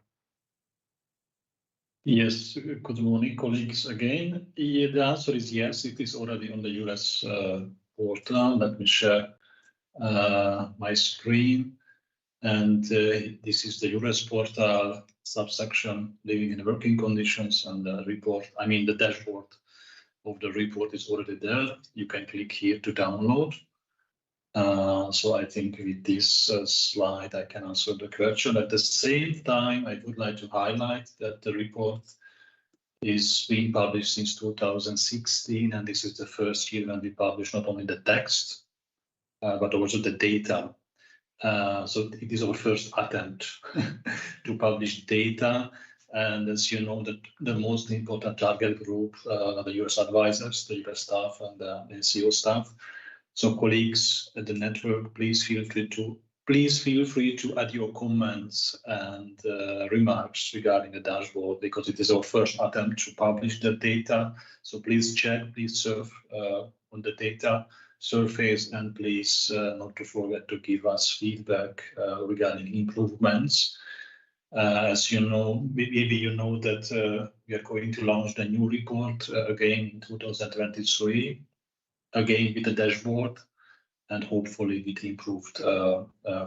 Yes, good morning, colleagues, again. Yeah, the answer is yes, it is already on the EURES portal. Let me share my screen. And this is the EURES portal subsection, living in working conditions, and the report, I mean the dashboard of the report is already there. You can click here to download. So I think with this slide, I can answer the question. At the same time, I would like to highlight that the report is being published since 2016, and this is the first year when we publish not only the text, but also the data. So it is our first attempt to publish data. And as you know, the most important target group, the EURES advisors, the EURES staff, and the NCO staff. So colleagues at the network, please feel free to add your comments and remarks regarding the dashboard, because it is our first attempt to publish the data. So please check, please surf on the data surface, and please not to forget to give us feedback regarding improvements. As you know, maybe you know that we are going to launch the new report again in 2023, again with the dashboard, and hopefully with improved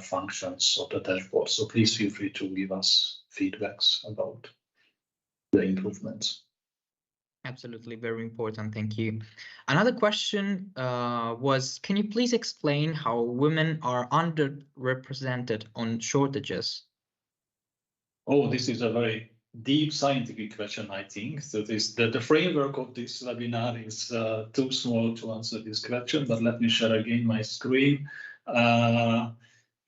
functions of the dashboard. So please feel free to give us feedbacks about the improvements. Absolutely, very important. Thank you. Another question was, can you please explain how women are underrepresented on shortages? Oh, this is a very deep scientific question, I think. So the framework of this webinar is too small to answer this question, but let me share again my screen. Here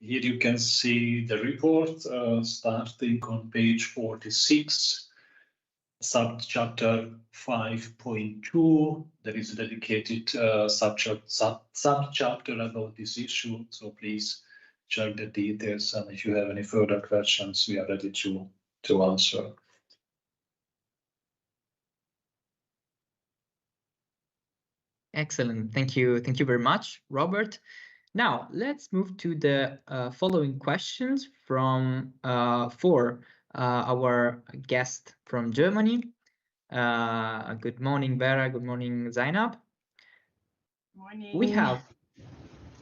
you can see the report starting on page 46. Subchapter 5.2, there is a dedicated subchapter about this issue. So please check the details, and if you have any further questions, we are ready to answer. Excellent. Thank you. Thank you very much, Robert. Now let's move to the following questions from for our guest from Germany. Good morning, Vera. Good morning, Zainab. Morning. We have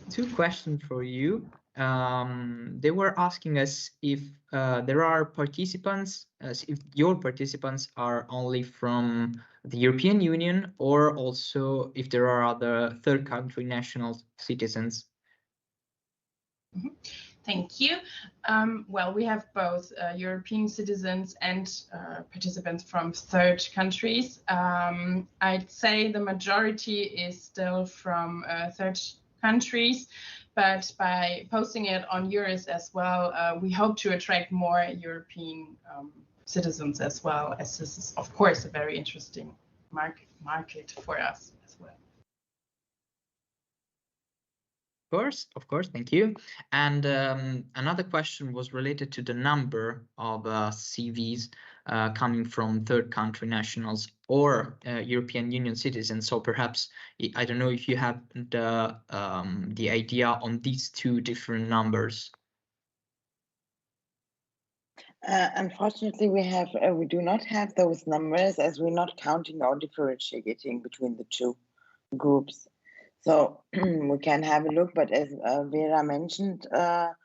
two questions for you. They were asking us if there are participants, if your participants are only from the European Union, or also if there are other third country national citizens. Mm-hmm. Thank you. Well, we have both European citizens and participants from third countries. I'd say the majority is still from third countries, but by posting it on EURES as well, we hope to attract more European citizens as well, as this is, of course, a very interesting market for us as well. Of course, thank you. And another question was related to the number of CVs coming from third country nationals or European Union citizens. So perhaps, I don't know if you have the idea on these two different numbers. Unfortunately, we do not have those numbers, as we're not counting or differentiating between the two groups. So we can have a look, but as Vera mentioned, the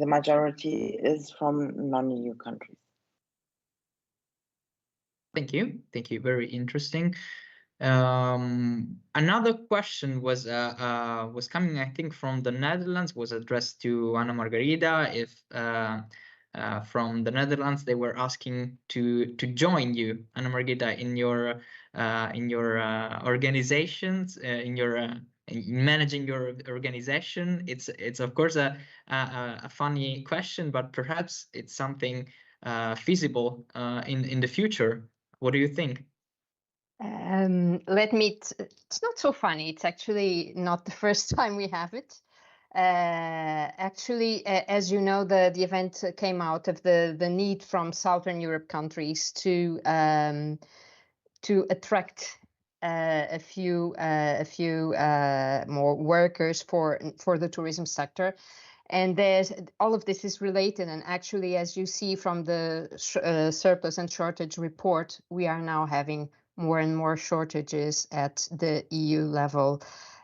majority is from non-EU countries. Thank you. Thank you. Very interesting. Another question was coming, I think, from the Netherlands, was addressed to Margarida. If from the Netherlands, they were asking to join you, Margarida, in your organizations, in managing your organization. It's of course a funny question, but perhaps it's something feasible in the future. What do you think? It's not so funny. It's actually not the first time we have it. Actually, as you know, the event came out of the need from Southern Europe countries to attract a few more workers for the tourism sector. And all of this is related. And actually, as you see from the surplus and shortage report, we are now having more and more shortages at the EU level.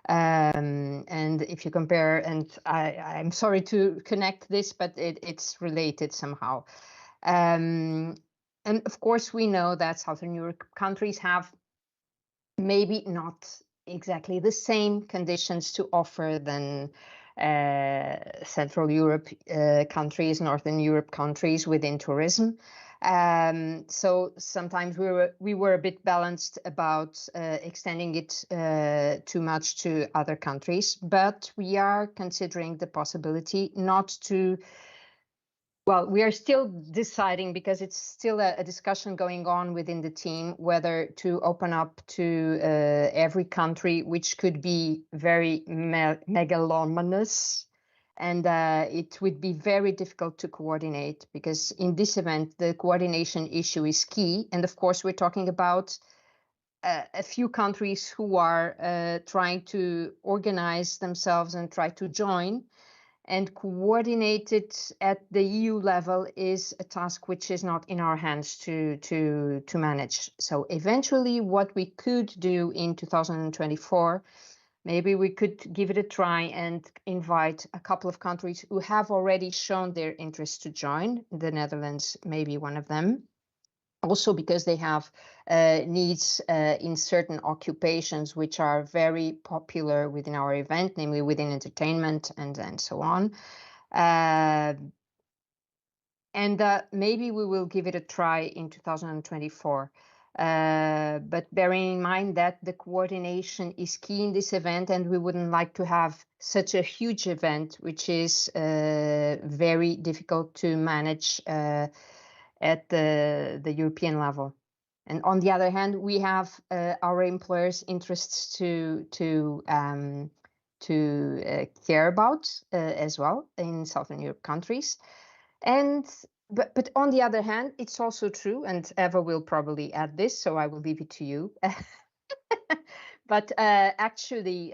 And if you compare, and I'm sorry to connect this, but it's related somehow. And of course, we know that Southern Europe countries have maybe not exactly the same conditions to offer than Central Europe countries, Northern Europe countries within tourism. So sometimes we were a bit balanced about extending it too much to other countries, but we are considering the possibility not to. Well, we are still deciding, because it's still a discussion going on within the team, whether to open up to every country, which could be very megalomanous. And it would be very difficult to coordinate, because in this event, the coordination issue is key. And of course, we're talking about a few countries who are trying to organize themselves and try to join. And coordinate it at the EU level is a task which is not in our hands to manage. So eventually, what we could do in 2024, maybe we could give it a try and invite a couple of countries who have already shown their interest to join. The Netherlands may be one of them. Also because they have needs in certain occupations which are very popular within our event, namely within entertainment and so on. And maybe we will give it a try in 2024. But bearing in mind that the coordination is key in this event, and we wouldn't like to have such a huge event, which is very difficult to manage at the European level. And on the other hand, we have our employers' interests to care about as well in Southern Europe countries. But on the other hand, it's also true, and Eva will probably add this, so I will leave it to you. But actually,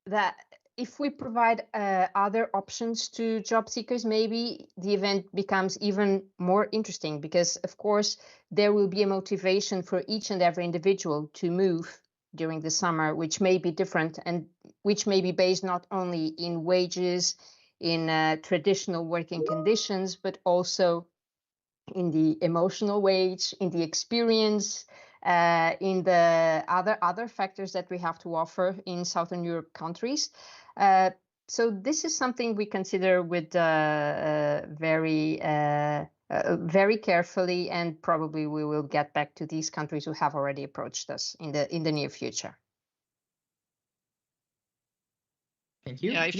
that if we provide other options to job seekers, maybe the event becomes even more interesting, because of course there will be a motivation for each and every individual to move during the summer, which may be different and which may be based not only in wages, in traditional working conditions, but also in the emotional wage, in the experience, in the other factors that we have to offer in Southern Europe countries. So this is something we consider with very carefully, and probably we will get back to these countries who have already approached us in the near future. Thank you. Yeah,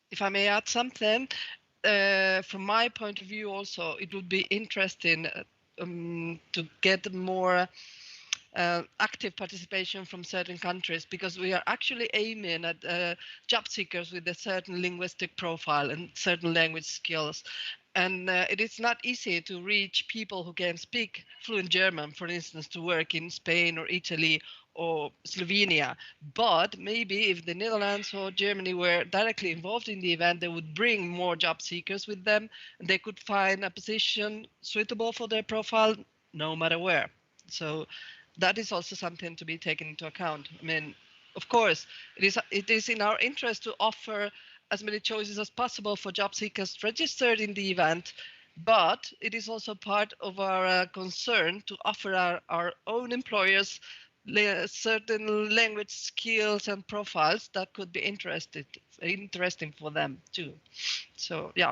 if I may add something, from my point of view, also it would be interesting to get more active participation from certain countries, because we are actually aiming at job seekers with a certain linguistic profile and certain language skills. And it is not easy to reach people who can speak fluent German, for instance, to work in Spain or Italy or Slovenia. But maybe if the Netherlands or Germany were directly involved in the event, they would bring more job seekers with them, and they could find a position suitable for their profile no matter where. So that is also something to be taken into account. I mean, of course, it is in our interest to offer as many choices as possible for job seekers registered in the event, but it is also part of our concern to offer our own employers certain language skills and profiles that could be interesting for them too. So yeah.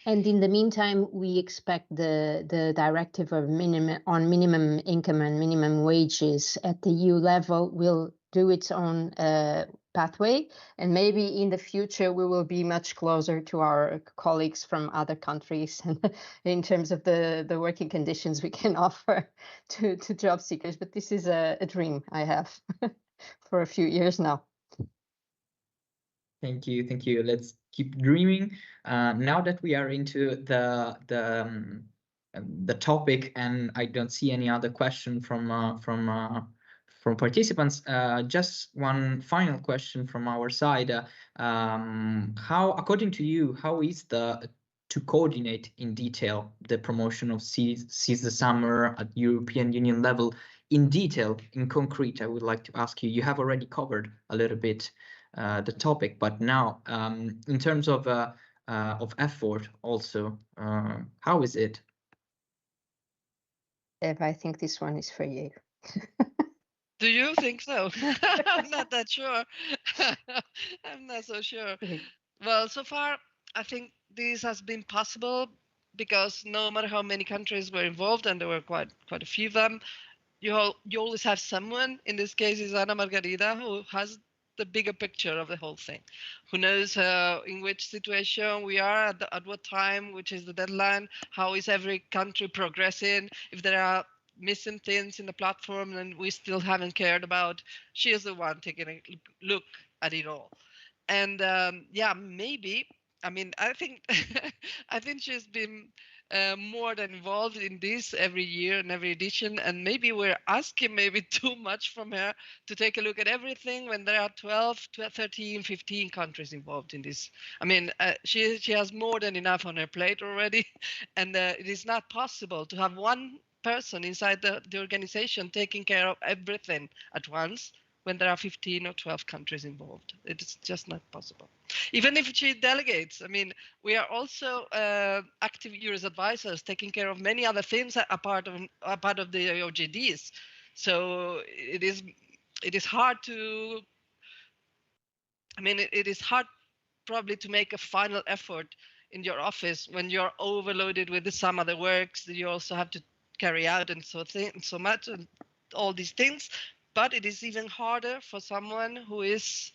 And in the meantime, we expect the directive of minimum income and minimum wages at the EU level will do its own pathway, and maybe in the future we will be much closer to our colleagues from other countries in terms of the working conditions we can offer to job seekers. But this is a dream I have for a few years now. Thank you. Let's keep dreaming. Now that we are into the the topic, and I don't see any other question from participants. Just one final question from our side. How, according to you, how is to coordinate in detail the promotion of Seize the Summer at European Union level in detail, in concrete? I would like to ask you. You have already covered a little bit the topic, but now in terms of effort, also, how is it? Eva, I think this one is for you. Do you think so? I'm not that sure. I'm not so sure. Well, so far, I think this has been possible because no matter how many countries were involved, and there were quite a few of them, you always have someone, in this case is Margarida, who has the bigger picture of the whole thing, who knows in which situation we are at what time, which is the deadline, how is every country progressing, if there are missing things in the platform and we still haven't cared about. She is the one taking a look at it all. And yeah, maybe, I mean, I think I think she's been more than involved in this every year and every edition, and maybe we're asking maybe too much from her to take a look at everything when there are 12, 13, 15 countries involved in this. I mean, she has more than enough on her plate already, and it is not possible to have one person inside the organization taking care of everything at once when there are 15 or 12 countries involved. It's just not possible. Even if she delegates, I mean, we are also active EURES advisors taking care of many other things that are part of the OJDs. So it is hard to, I mean, it is hard probably to make a final effort in your office when you're overloaded with some other works that you also have to carry out and so much and all these things. But it is even harder for someone who has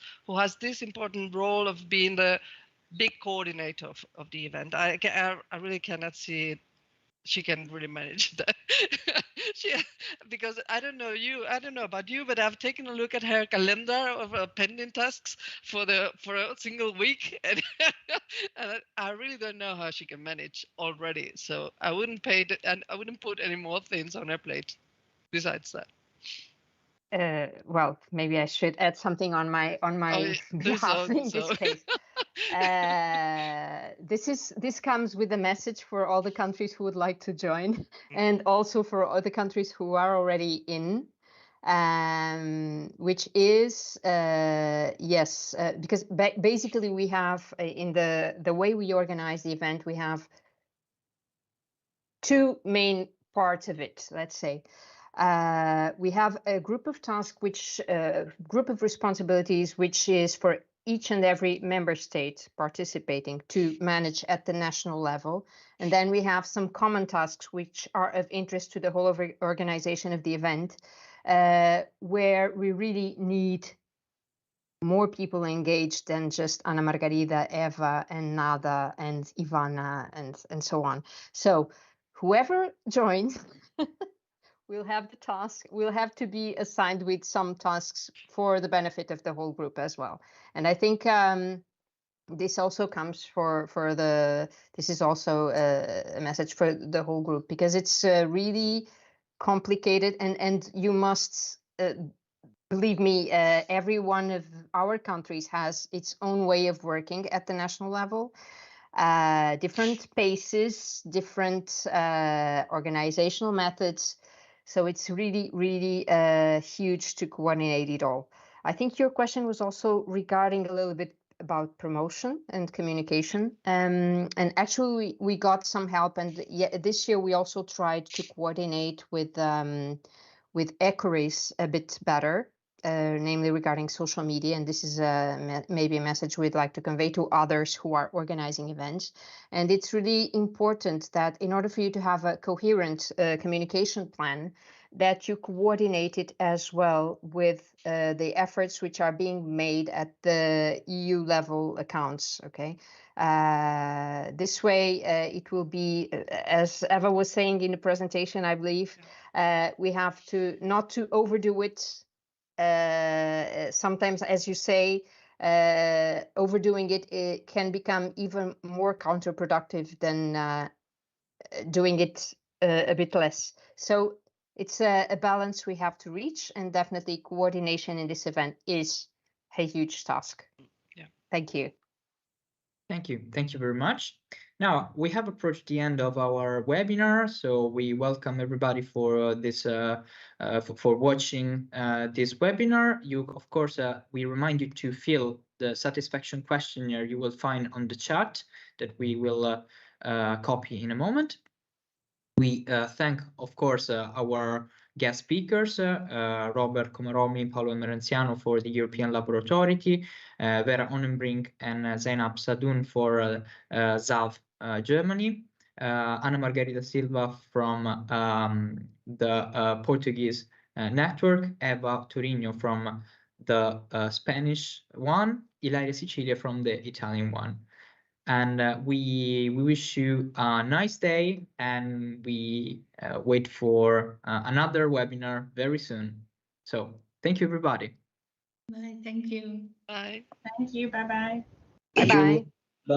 this important role of being the big coordinator of the event. I really cannot see she can really manage that. Because I don't know about you, but I've taken a look at her calendar of pending tasks for a single week, and, and I really don't know how she can manage already. So I wouldn't put any more things on her plate besides that. Well, maybe I should add something on my behalf in this case. This comes with a message for all the countries who would like to join, and also for other countries who are already in, which is yes, because basically we have in the way we organize the event, we have two main parts of it, let's say. We have a group of tasks, group of responsibilities, which is for each and every member state participating to manage at the national level. And then we have some common tasks which are of interest to the whole organization of the event, where we really need more people engaged than just Margarida, Eva, and Nada, and Ivana, and so on. So whoever joins will have the task, will have to be assigned with some tasks for the benefit of the whole group as well. And I think this also comes this is also a message for the whole group, because it's really complicated, and you must believe me, every one of our countries has its own way of working at the national level. Different paces, different organizational methods. So it's really, really huge to coordinate it all. I think your question was also regarding a little bit about promotion and communication. And actually, we got some help. And this year, we also tried to coordinate with EURES a bit better. Namely regarding social media, and this is maybe a message we'd like to convey to others who are organizing events. And it's really important that in order for you to have a coherent communication plan, that you coordinate it as well with the efforts which are being made at the EU level accounts, okay? This way, it will be, as Eva was saying in the presentation, I believe, we have to not to overdo it. Sometimes, as you say, overdoing it can become even more counterproductive than doing it a bit less. So it's a balance we have to reach, and definitely coordination in this event is a huge task. Yeah. Thank you. Thank you. Thank you very much. Now, we have approached the end of our webinar, so we welcome everybody for this for watching this webinar. Of course, we remind you to fill the satisfaction questionnaire you will find on the chat that we will copy in a moment. We thank, of course, our guest speakers, Robert Komaromi, Paulo Emerenciano for the European Labour Authority, Vera Onnebrink and Zainab Saadoun for ZAV Germany, Anna Margarida Silva from the Portuguese network, Eva Touriño from the Spanish one, Ilaria Sicilia from the Italian one. And we wish you a nice day, and we wait for another webinar very soon. So thank you, everybody. Bye. Thank you. Bye. Thank you. Bye-bye. Bye-bye.